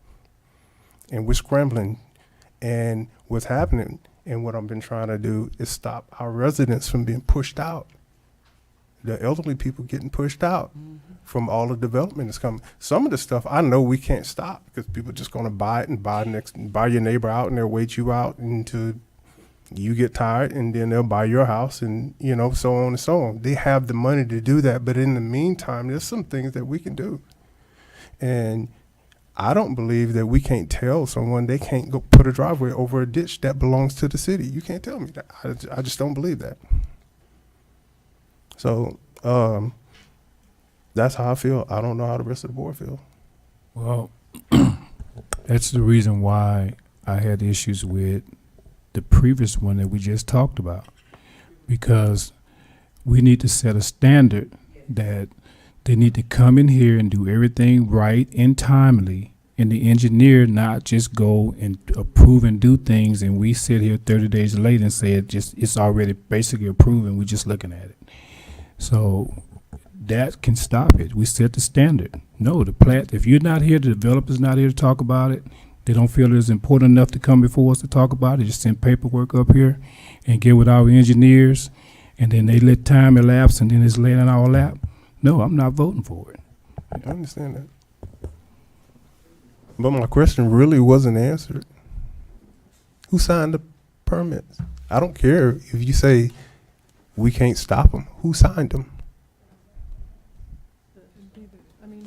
Speaker 8: And we're scrambling. And what's happening, and what I've been trying to do, is stop our residents from being pushed out. The elderly people getting pushed out from all the development that's coming. Some of the stuff I know we can't stop because people are just going to buy it and buy your neighbor out, and they'll wait you out until you get tired, and then they'll buy your house, and so on and so on. They have the money to do that, but in the meantime, there's some things that we can do. And I don't believe that we can't tell someone they can't go put a driveway over a ditch that belongs to the city. You can't tell me that. I just don't believe that. So that's how I feel. I don't know how the rest of the board feel.
Speaker 11: Well, that's the reason why I had issues with the previous one that we just talked about, because we need to set a standard that they need to come in here and do everything right and timely, and the engineer not just go and approve and do things, and we sit here 30 days later and say it's already basically approved and we're just looking at it. So that can stop it. We set the standard. No, the plat, if you're not here, the developer's not here to talk about it, they don't feel it's important enough to come before us to talk about it, just send paperwork up here and get with our engineers, and then they let time elapse and then it's laying in our lap. No, I'm not voting for it.
Speaker 8: I understand that. But my question really wasn't answered. Who signed the permits? I don't care if you say we can't stop them. Who signed them?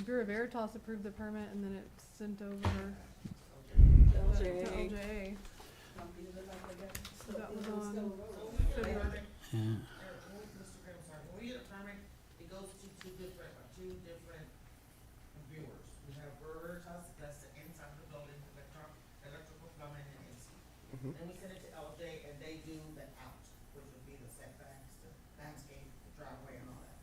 Speaker 13: Bureau Veritas approved the permit and then it's sent over to LJA. That was on February.
Speaker 16: When we get a permit, it goes to two different viewers. We have Bureau Veritas, that's the inside of the building, electrical, plumbing, and AC. Then we send it to LJ, and they do the out, which would be the setbacks, the landscape, the driveway, and all that.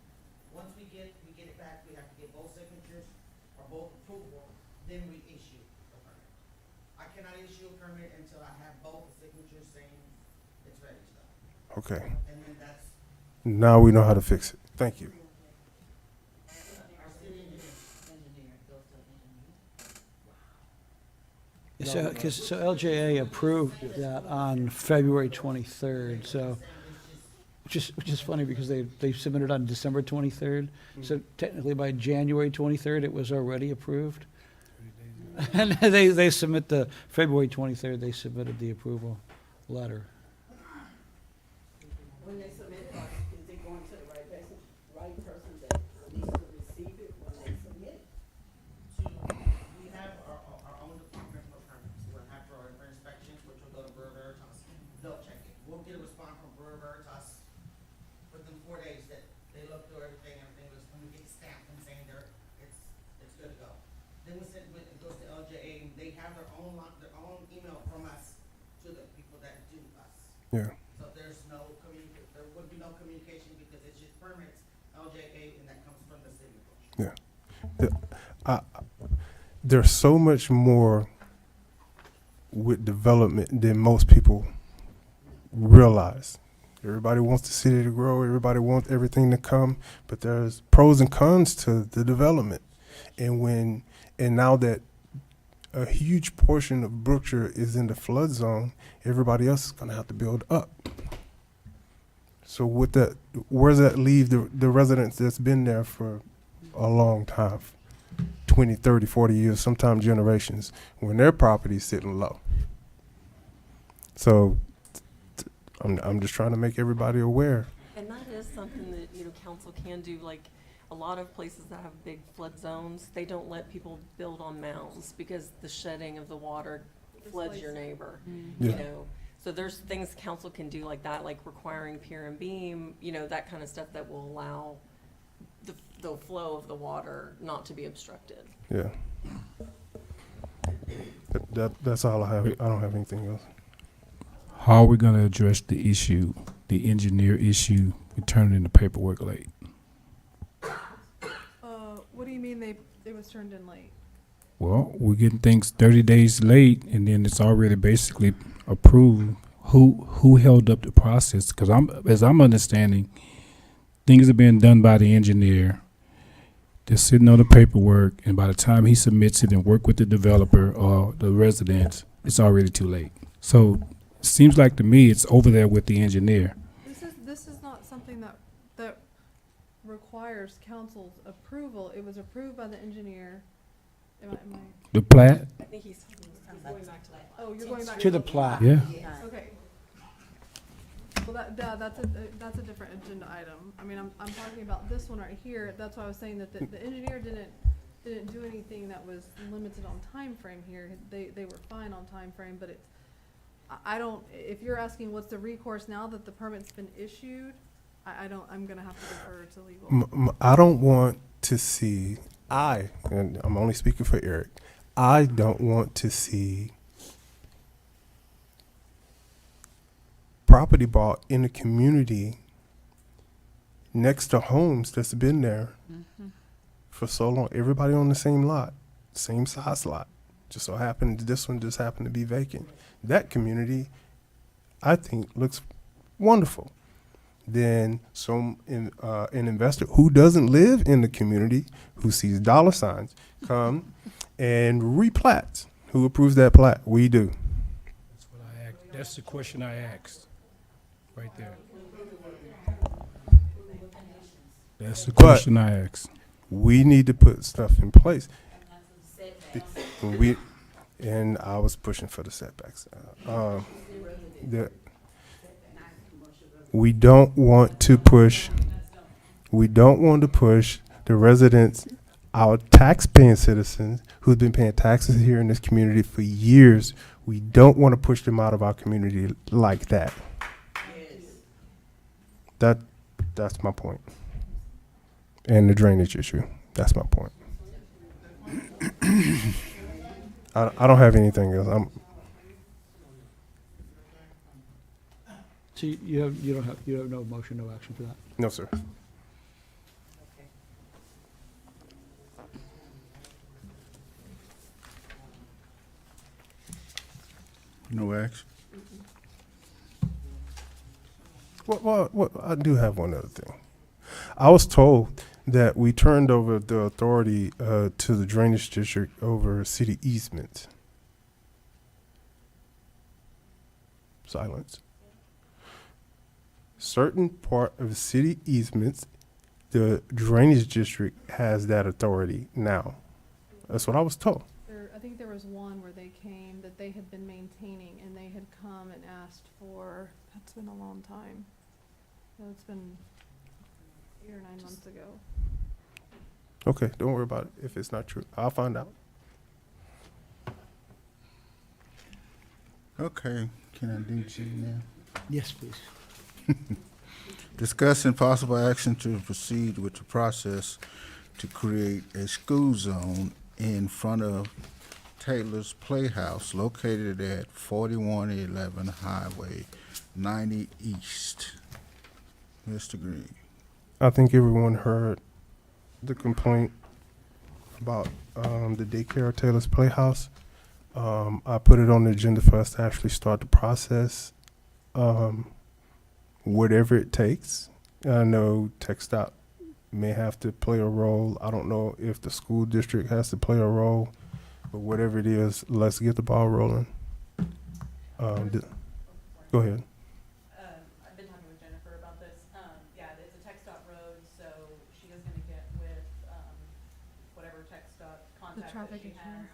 Speaker 16: Once we get it back, we have to get both signatures or both approval, then we issue the permit. I cannot issue a permit until I have both signatures saying it's ready to go.
Speaker 8: Okay.
Speaker 16: And then that's
Speaker 8: Now we know how to fix it. Thank you.
Speaker 16: our city engineer goes to engineer.
Speaker 2: So LJA approved that on February 23rd, so, which is funny because they submitted on December 23rd. So technically by January 23rd, it was already approved. And they submit the, February 23rd, they submitted the approval letter.
Speaker 4: When they submit, is it going to the right person that needs to receive it when they submit?
Speaker 16: We have our own department for permits. We'll have for inspections, which will go to Bureau Veritas. They'll check it. We'll get a response from Bureau Veritas within 4 days that they looked through everything was, when we get stamped and saying it's good to go. Then it goes to LJA, and they have their own email from us to the people that do us.
Speaker 8: Yeah.
Speaker 16: So there would be no communication because it's just permits, LJA, and that comes from the city of Brookshire.
Speaker 8: There's so much more with development than most people realize. Everybody wants the city to grow. Everybody wants everything to come, but there's pros and cons to the development. And now that a huge portion of Brookshire is in the flood zone, everybody else is going to have to build up. So with that, where does that leave the residents that's been there for a long time, 20, 30, 40 years, sometimes generations, when their property's sitting low? So I'm just trying to make everybody aware.
Speaker 4: And that is something that, council can do, like, a lot of places that have big flood zones, they don't let people build on mounds because the shedding of the water floods your neighbor,
Speaker 8: Yeah.
Speaker 4: So there's things council can do like that, like requiring pier and beam, that kind of stuff that will allow the flow of the water not to be obstructed.
Speaker 8: Yeah. That's all I have. I don't have anything else.
Speaker 11: How are we going to address the issue, the engineer issue, returning the paperwork late?
Speaker 13: was turned in late?
Speaker 11: Well, we're getting things 30 days late, and then it's already basically approved. Who held up the process? Because as I'm understanding, things are being done by the engineer. They're sitting on the paperwork, and by the time he submits it and work with the developer or the residents, it's already too late. So it seems like to me it's over there with the engineer.
Speaker 13: This is not something that requires council's approval. It was approved by the engineer. Am I?
Speaker 11: The plat?
Speaker 4: I think he's going back to that.
Speaker 13: Oh, you're going back
Speaker 2: To the plat.
Speaker 11: Yeah.
Speaker 13: Okay. Well, that's a different agenda item. I mean, I'm talking about this one right here. That's why I was saying that the engineer didn't do anything that was limited on time frame here. They were fine on time frame, but it's, I don't, if you're asking what's the recourse now that the permit's been issued, I'm gonna have to defer to legal.
Speaker 8: I don't want to see, and I'm only speaking for Eric, I don't want to see property bought in the community next to homes that's been there for so long. Everybody on the same lot, same size lot. Just so happened, this one just happened to be vacant. That community, I think, looks wonderful. Then an investor who doesn't live in the community, who sees dollar signs, come and replats. Who approves that plat? We do.
Speaker 11: That's what I asked. That's the question I asked. Right there. That's the question I asked.
Speaker 8: We need to put stuff in place. And I was pushing for the setbacks. We don't want to push the residents, our tax-paying citizens who've been paying taxes here in this community for years. We don't want to push them out of our community like that. That's my point. And the drainage issue. That's my point. I don't have anything else.
Speaker 2: So you have no motion, no action for that?
Speaker 8: No, sir.
Speaker 1: No action.
Speaker 8: Well, I do have one other thing. I was told that we turned over the authority to the drainage district over city easements. Silence. Certain part of city easements, the drainage district has that authority now. That's what I was told.
Speaker 13: I think there was one where they came that they had been maintaining and they had come and asked for, that's been a long time. So it's been 8 or 9 months ago.
Speaker 8: Okay, don't worry about it. If it's not true, I'll find out.
Speaker 1: Okay, can I do G now?
Speaker 2: Yes, please.
Speaker 1: Discussing possible action to proceed with the process to create a school zone in front of Taylor's Playhouse located at 4111 Highway 90 East. Mr. Green.
Speaker 8: I think everyone heard the complaint about the daycare at Taylor's Playhouse. I put it on the agenda for us to actually start the process. Whatever it takes. I know TxDOT may have to play a role. I don't know if the school district has to play a role, but whatever it is, let's get the ball rolling. Go ahead.
Speaker 10: I've been talking with Jennifer about this. Yeah, it's a TxDOT road, so she is gonna get with, whatever TxDOT contact that
Speaker 13: traffic
Speaker 10: she has.
Speaker 13: engineer.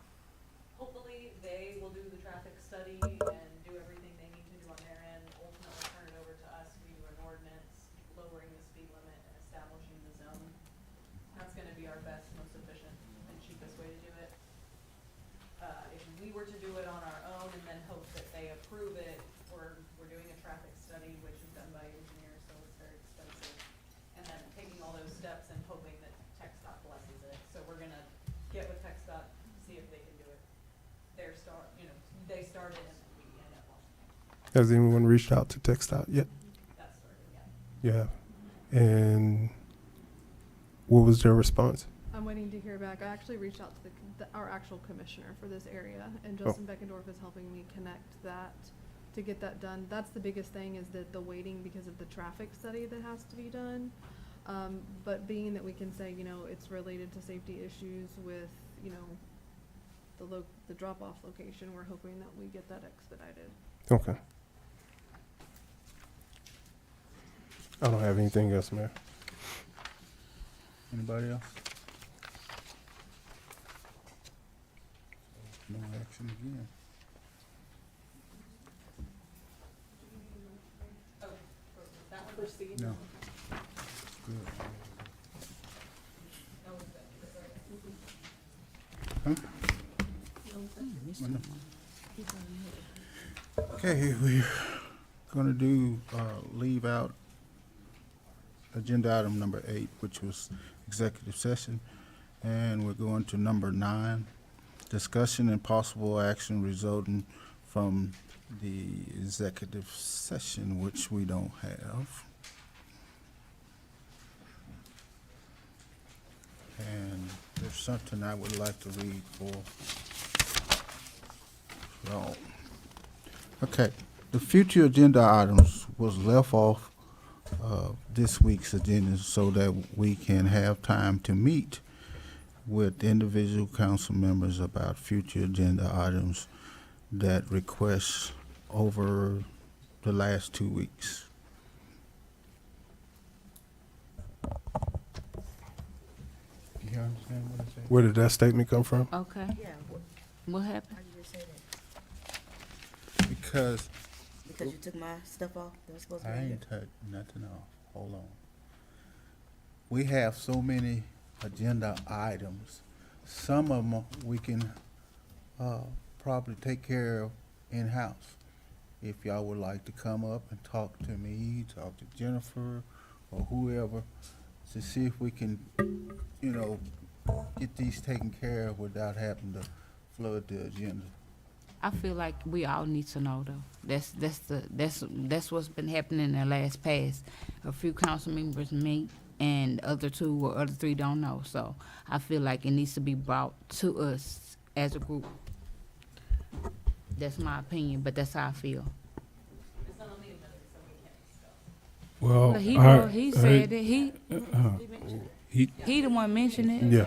Speaker 10: Hopefully, they will do the traffic study and do everything they need to do on their end, ultimately turn it over to us, we do an ordinance, lowering the speed limit and establishing the zone. That's gonna be our best, most efficient and cheapest way to do it. If we were to do it on our own and then hope that they approve it, we're doing a traffic study, which is done by engineers, so it's very expensive. And then taking all those steps and hoping that TxDOT blesses it. So we're gonna get with TxDOT, see if they can do it. They started and then we end up launching it.
Speaker 8: Has anyone reached out to TxDOT yet?
Speaker 10: That started, yeah.
Speaker 8: Yeah. And what was their response?
Speaker 13: I'm waiting to hear back. I actually reached out to our actual commissioner for this area, and Justin Beckendorf is helping me connect that to get that done. That's the biggest thing, is that the waiting because of the traffic study that has to be done. But being that we can say, you know, it's related to safety issues with, you know, the drop-off location, we're hoping that we get that expedited.
Speaker 8: Okay. I don't have anything else, Mayor.
Speaker 1: Anybody else? No action again. No. Good. Huh? Okay, we're gonna do, leave out agenda item number 8, which was executive session, and we're going to number 9, discussion and possible action resulting from the executive session, which we don't have. And there's something I would like to read for y'all. Okay, the future agenda items was left off this week's agenda so that we can have time to meet with individual council members about future agenda items that requests over the last 2 weeks. You understand what I'm saying?
Speaker 8: Where did that statement come from?
Speaker 12: Okay.
Speaker 15: Yeah,
Speaker 12: What happened?
Speaker 15: how you just say that?
Speaker 1: Because
Speaker 15: Because you took my stuff off that was supposed to be
Speaker 1: I
Speaker 15: on
Speaker 1: ain't touched nothing off. Hold on. We have so many agenda items. Some of them we can probably take care of in-house. If y'all would like to come up and talk to me, talk to Jennifer, or whoever, to see if we can, you know, get these taken care of without having to flood the agenda.
Speaker 12: I feel like we all need to know though. That's what's been happening in the last past. A few council members meet and the other 2 or other 3 don't know. So I feel like it needs to be brought to us as a group. That's my opinion, but that's how I feel.
Speaker 10: It's not on the agenda, so we can't discuss.
Speaker 11: Well,
Speaker 12: But he said it.
Speaker 11: he
Speaker 12: He the one mentioned it.
Speaker 8: Yeah.
Speaker 10: The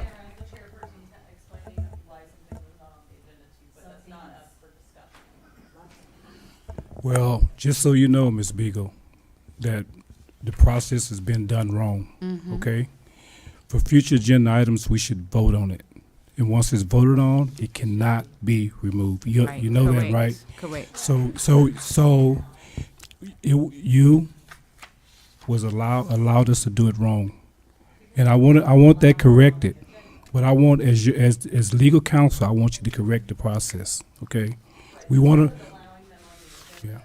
Speaker 10: chairperson explaining why something was not on the agenda too, but that's not up for discussion.
Speaker 11: well, just so you know, Ms. Beagle, that the process has been done wrong. Okay. For future agenda items, we should vote on it, and once it's voted on, it cannot be removed. You know that, right?
Speaker 12: Correct.
Speaker 11: So you was allowed us to do it wrong, and I want that corrected. But I want, as legal counsel, I want you to correct the process. Okay, we want to. Yeah.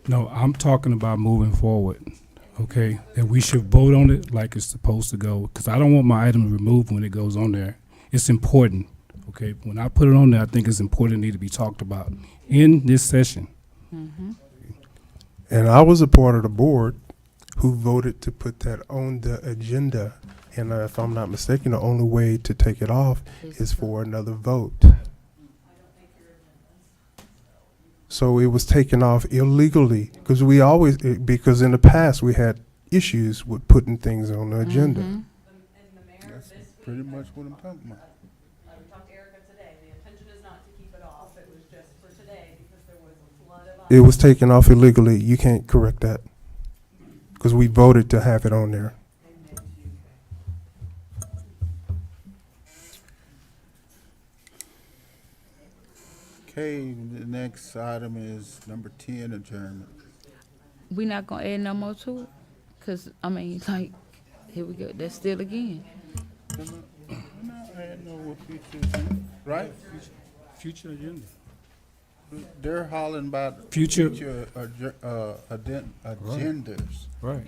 Speaker 11: No, I'm talking about moving forward. Okay, that we should vote on it like it's supposed to go, because I don't want my item removed when it goes on there. It's important. Okay, when I put it on there, I think it's important. It need to be talked about in this session.
Speaker 8: And I was a part of the board who voted to put that on the agenda. And if I'm not mistaken, the only way to take it off is for another vote. So it was taken off illegally, because because in the past we had issues with putting things on the agenda.
Speaker 10: And the mayor
Speaker 1: That's
Speaker 10: this week.
Speaker 1: pretty much what I'm talking about.
Speaker 10: I talked to Erica today. The intention is not to keep it off. It was just for today because there was a flood of.
Speaker 8: It was taken off illegally. You can't correct that, because we voted to have it on there.
Speaker 1: Okay, the next item is number 10, adjournment.
Speaker 12: We not gonna add no more to it, cause I mean, like, here we go. That's still again.
Speaker 1: Right?
Speaker 11: Future agenda.
Speaker 1: They're hollering about
Speaker 11: Future-
Speaker 1: agendas.
Speaker 11: Right.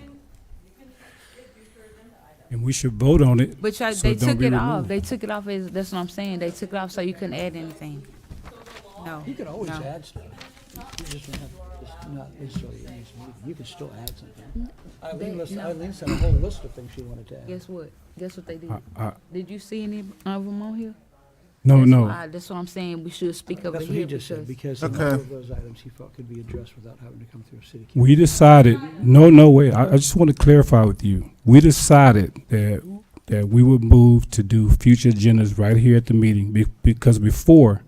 Speaker 11: And we should vote on it.
Speaker 12: But
Speaker 11: so
Speaker 12: they
Speaker 11: it don't
Speaker 12: took
Speaker 11: be
Speaker 12: it off.
Speaker 11: removed.
Speaker 12: They took it off. That's what I'm saying. They took it off so you couldn't add anything. No.
Speaker 2: You can always
Speaker 12: no.
Speaker 2: add stuff. You just don't have to discuss not necessarily in this meeting. You can still add something. Eileen
Speaker 12: no.
Speaker 2: Eileen sent a whole list of things she wanted to add.
Speaker 12: Guess what? Guess what they did?
Speaker 11: I-
Speaker 12: Did you see any of them on here?
Speaker 11: No,
Speaker 12: That's
Speaker 11: no.
Speaker 12: why- That's what I'm saying, we should speak of it
Speaker 2: That's what he
Speaker 12: here
Speaker 2: just said,
Speaker 12: because.
Speaker 2: because a
Speaker 1: Okay.
Speaker 2: number of those items he felt could be addressed without having to come through a city council.
Speaker 11: We decided, no, wait, I just want to clarify with you. We decided that we would move to do future agendas right here at the meeting because before,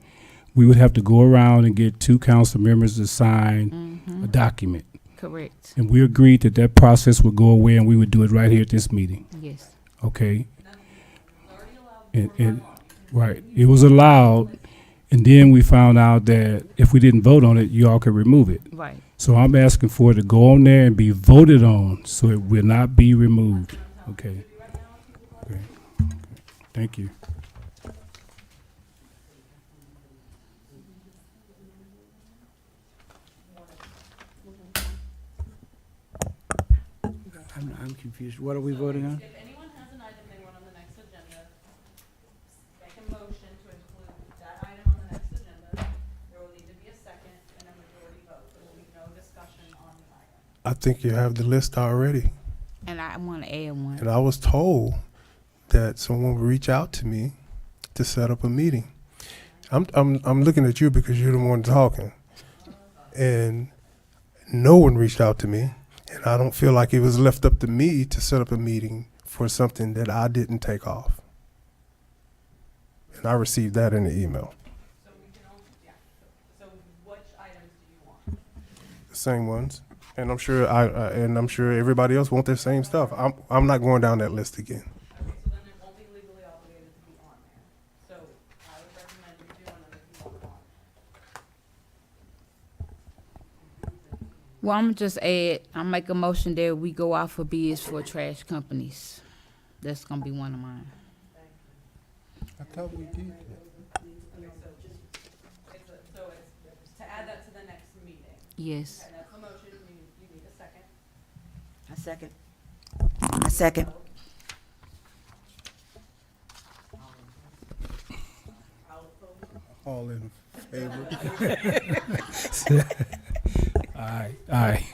Speaker 11: we would have to go around and get 2 council members to sign a document.
Speaker 12: Correct,
Speaker 11: And we agreed that that process would go away and we would do it right here at this meeting,
Speaker 12: yes.
Speaker 11: okay? And right, it was allowed, and then we found out that if we didn't vote on it, you all could remove it.
Speaker 12: Right.
Speaker 11: So I'm asking for it to go on there and be voted on, so it will not be removed. Okay. Okay. Thank you.
Speaker 2: I'm confused. What are we voting on?
Speaker 10: If anyone has an item they want on the next agenda, make a motion to include that item on the next agenda. There will need to be a second and a majority vote. There will be no discussion on the item.
Speaker 8: I think you have the list already.
Speaker 12: And I want to add one.
Speaker 8: And I was told that someone would reach out to me to set up a meeting. I'm looking at you because you're the one talking. And no one reached out to me. And I don't feel like it was left up to me to set up a meeting for something that I didn't take off. And I received that in the email.
Speaker 10: So we can only, yeah. So which items do you want?
Speaker 8: The same ones. And I'm sure everybody else want their same stuff. I'm not going down that list again.
Speaker 10: Okay, so then it won't be legally obligated to be on there. So I would recommend you do another if you want on.
Speaker 12: Well, I'm just add, I make a motion that we go out for bids for trash companies. That's gonna be one of mine.
Speaker 1: I thought we did that.
Speaker 10: Okay, so just, so it's to add that to the next meeting.
Speaker 12: Yes.
Speaker 10: And that's the motion, you need a second.
Speaker 15: I second. I second.
Speaker 1: All in favor?
Speaker 11: Aye, aye.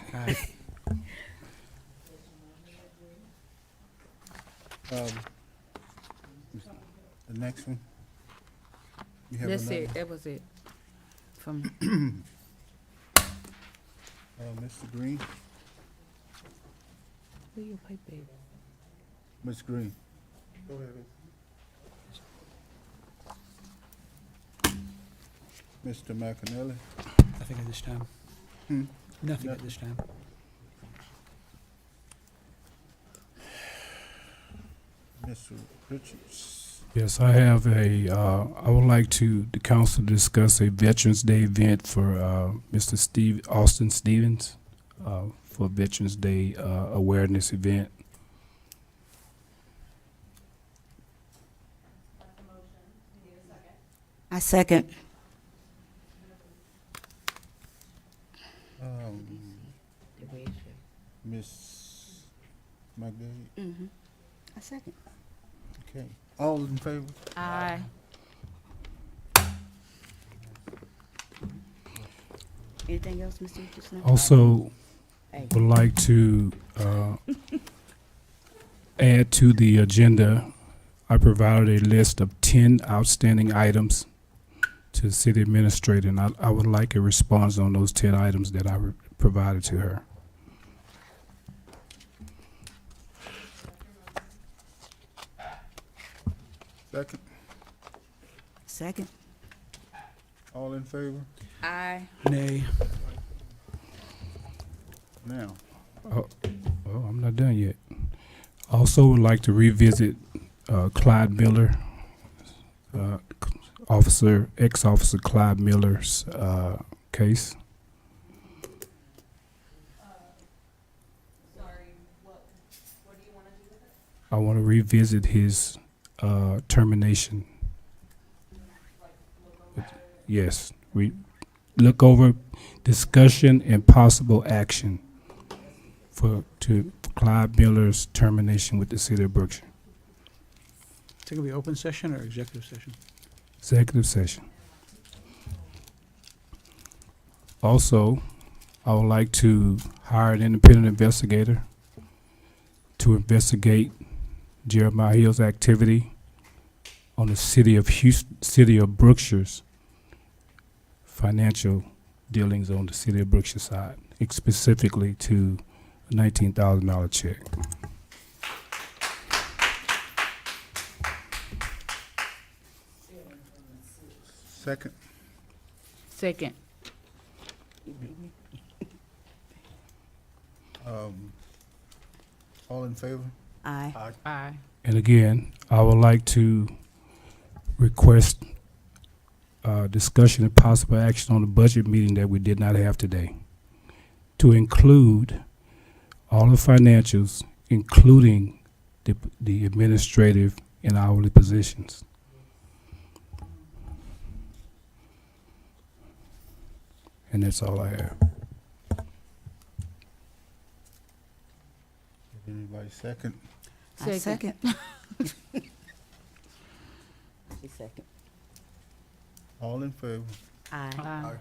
Speaker 1: The next one? You have
Speaker 12: That's
Speaker 1: another?
Speaker 12: it, that was it. From,
Speaker 1: Mr. Green?
Speaker 12: where your paper at?
Speaker 1: Ms. Green?
Speaker 8: Go ahead.
Speaker 1: Mr. McAnally?
Speaker 2: Nothing at this time.
Speaker 1: Hmm?
Speaker 2: Nothing at this time.
Speaker 1: Mr. Richards?
Speaker 11: Yes, I have I would like the council to discuss a Veterans Day event for Mr. Austin Stevens for Veterans Day awareness event.
Speaker 10: That's the motion, you need a second.
Speaker 15: I second.
Speaker 1: Ms. McDade?
Speaker 15: Mm-hmm. I second.
Speaker 1: Okay. All in favor?
Speaker 12: Aye.
Speaker 15: Anything else, Mr. Richardson?
Speaker 11: Also,
Speaker 15: Hey.
Speaker 11: would like to add to the agenda, I provided a list of 10 outstanding items to the city administrator, and I would like a response on those 10 items that I provided to her.
Speaker 1: Second?
Speaker 15: Second.
Speaker 1: All in favor?
Speaker 12: Aye.
Speaker 2: Nay.
Speaker 1: Now,
Speaker 11: Oh, I'm not done yet. Also would like to revisit Clyde Miller, ex-officer Clyde Miller's case.
Speaker 10: Sorry, what do you wanna do with it?
Speaker 11: I want to revisit his termination. Yes, we look over discussion and possible action for Clyde Miller's termination with the city of Brookshire.
Speaker 2: Is it gonna be open session or executive session?
Speaker 11: Executive session. Also, I would like to hire an independent investigator to investigate Jeremiah Hill's activity on the city of Brookshire's financial dealings on the city of Brookshire side, specifically to a $19,000 check.
Speaker 1: Second.
Speaker 12: Second.
Speaker 1: All in favor?
Speaker 15: Aye.
Speaker 12: Aye.
Speaker 11: And again, I would like to request discussion and possible action on the budget meeting that we did not have today, to include all the financials, including the administrative and hourly positions. And that's all I have.
Speaker 1: Anybody second?
Speaker 15: I
Speaker 12: Second.
Speaker 15: second. She second.
Speaker 1: All in favor?
Speaker 15: Aye.
Speaker 12: Aye.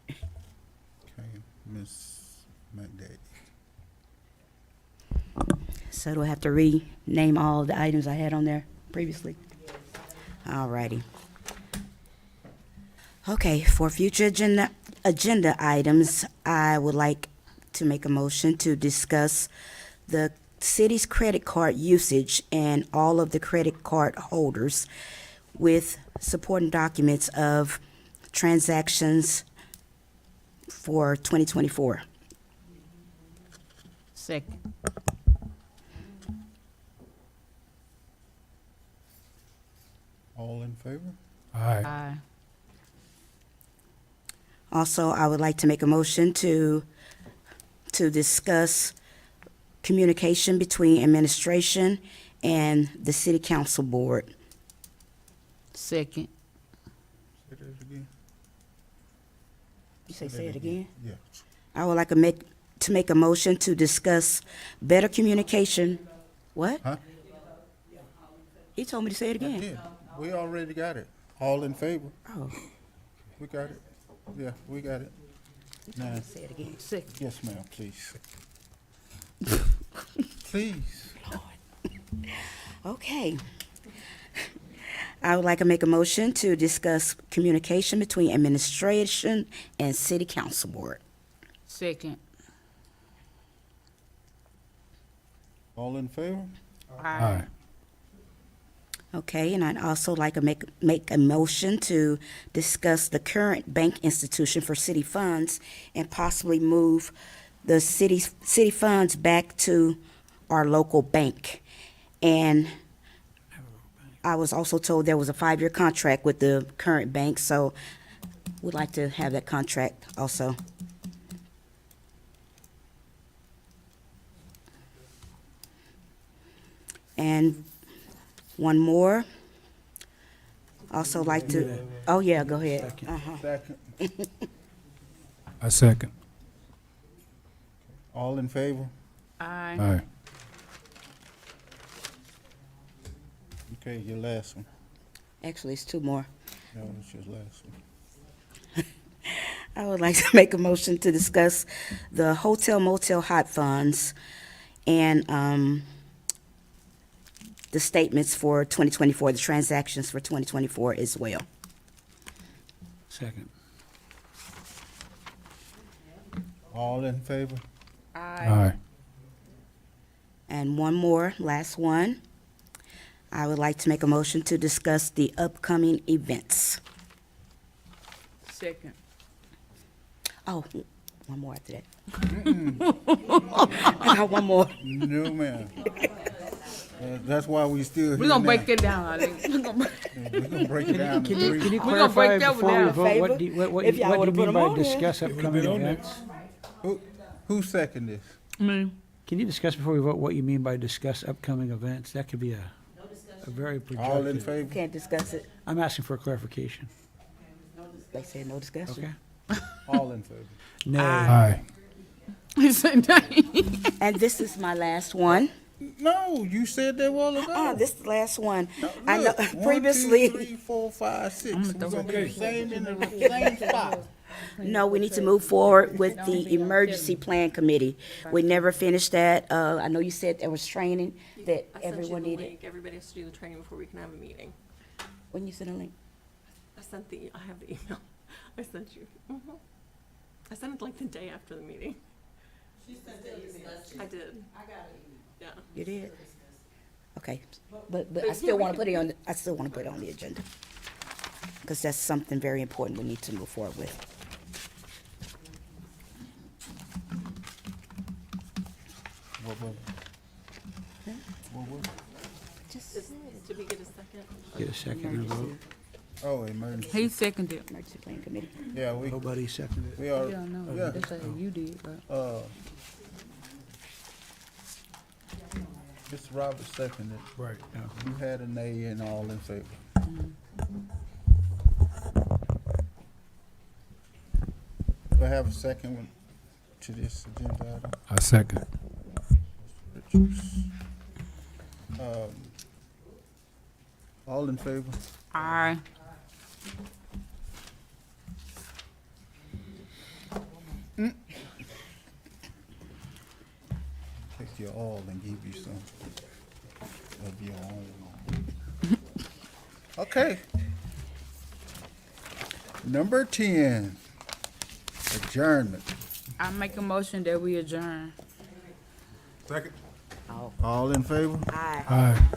Speaker 1: Okay, Ms. McDade.
Speaker 15: So do I have to rename all the items I had on there previously? All righty. Okay, for future agenda items, I would like to make a motion to discuss the city's credit card usage and all of the credit card holders with supporting documents of transactions for 2024.
Speaker 12: Second.
Speaker 1: All in favor?
Speaker 11: Aye.
Speaker 12: Aye.
Speaker 15: Also, I would like to make a motion to discuss communication between administration and the city council board.
Speaker 12: Second.
Speaker 1: Say that again.
Speaker 15: You say it again?
Speaker 1: Yeah.
Speaker 15: I would like to make a motion to discuss better communication. What?
Speaker 1: Huh?
Speaker 15: He told me to say it
Speaker 1: I
Speaker 15: again.
Speaker 1: did. We already got it. All in favor?
Speaker 15: Oh,
Speaker 1: We got it. Yeah, we got it. Now,
Speaker 15: say it again.
Speaker 12: Second.
Speaker 1: yes, ma'am, please. Please.
Speaker 15: Okay. I would like to make a motion to discuss communication between administration and city council board.
Speaker 12: Second.
Speaker 1: All in favor?
Speaker 11: Aye.
Speaker 15: Okay, and I'd also like to make a motion to discuss the current bank institution for city funds and possibly move the city funds back to our local bank. And I was also told there was a 5-year contract with the current bank, so we'd like to have that contract also. And one more. Also like to, oh yeah, go ahead. Uh-huh.
Speaker 1: Second.
Speaker 11: I second.
Speaker 1: All in favor?
Speaker 12: Aye.
Speaker 11: Aye.
Speaker 1: Okay, your last one.
Speaker 15: Actually, it's two more.
Speaker 1: No, it's your last one.
Speaker 15: I would like to make a motion to discuss the hotel motel hot funds and the statements for 2024, the transactions for 2024 as well.
Speaker 14: Second.
Speaker 1: All in favor?
Speaker 11: Aye.
Speaker 15: And one more, last one. I would like to make a motion to discuss the upcoming events.
Speaker 12: Second.
Speaker 15: Oh, one more after that. I got one more.
Speaker 1: No, ma'am. That's why we still here
Speaker 12: We're gonna
Speaker 1: now.
Speaker 12: break that down, Ali. We're gonna
Speaker 1: We're gonna break it down to
Speaker 14: Can you
Speaker 1: three.
Speaker 12: We're gonna break
Speaker 14: clarify
Speaker 12: that one
Speaker 14: before we
Speaker 12: down.
Speaker 14: vote, what do you, what
Speaker 15: If
Speaker 14: you
Speaker 15: y'all
Speaker 14: what do
Speaker 15: would've
Speaker 14: you
Speaker 15: put
Speaker 14: mean
Speaker 15: 'em
Speaker 14: by
Speaker 15: on there.
Speaker 14: discuss upcoming events?
Speaker 1: Who seconded this?
Speaker 14: Can you discuss before we vote what you mean by discuss upcoming events? That could be a very
Speaker 1: All in
Speaker 14: projected.
Speaker 1: favor?
Speaker 15: Can't discuss it.
Speaker 14: I'm asking for clarification.
Speaker 15: They said no discussion.
Speaker 14: Okay?
Speaker 1: All in favor?
Speaker 14: No.
Speaker 11: Aye.
Speaker 12: He said, "Dang."
Speaker 15: And this is my last one.
Speaker 1: No, you said that a while ago.
Speaker 15: This is the last one.
Speaker 1: No,
Speaker 15: I know,
Speaker 1: look, 1, 2,
Speaker 15: previously.
Speaker 1: 3, 4, 5, 6.
Speaker 12: I'ma
Speaker 1: We're
Speaker 12: throw
Speaker 1: gonna
Speaker 12: it
Speaker 1: be the same in the same spot.
Speaker 15: No, we need to move forward with the emergency plan committee. We never finished that. I know you said there was training that
Speaker 4: I sent you
Speaker 15: everyone
Speaker 4: the
Speaker 15: needed.
Speaker 4: link. Everybody has to do the training before we can have a meeting.
Speaker 15: When you sent a link?
Speaker 4: I have the email. I sent you. I sent it like the day after the meeting.
Speaker 5: She sent the email.
Speaker 4: I did.
Speaker 5: I got it.
Speaker 4: Yeah.
Speaker 15: You did? Okay, but I still wanna put it on, I still wanna put it on the agenda. Cause that's something very important we need to move forward with. Just
Speaker 4: Did we get a second?
Speaker 14: Get a second and vote.
Speaker 1: Oh, emergency.
Speaker 12: He seconded.
Speaker 15: emergency plan committee.
Speaker 1: Yeah,
Speaker 14: Nobody seconded it.
Speaker 1: we are,
Speaker 12: Yeah, no,
Speaker 1: yeah.
Speaker 12: that's what you did, but.
Speaker 1: Mr. Roberts seconded.
Speaker 11: Right.
Speaker 1: You had an A and all in favor. Do I have a second one to this agenda item?
Speaker 11: I second.
Speaker 1: Richards. All in favor?
Speaker 12: Aye.
Speaker 1: Take your all and give you some of your own. Okay. Number 10, adjournment.
Speaker 12: I make a motion that we adjourn.
Speaker 1: All in favor?
Speaker 15: Aye.
Speaker 11: Aye.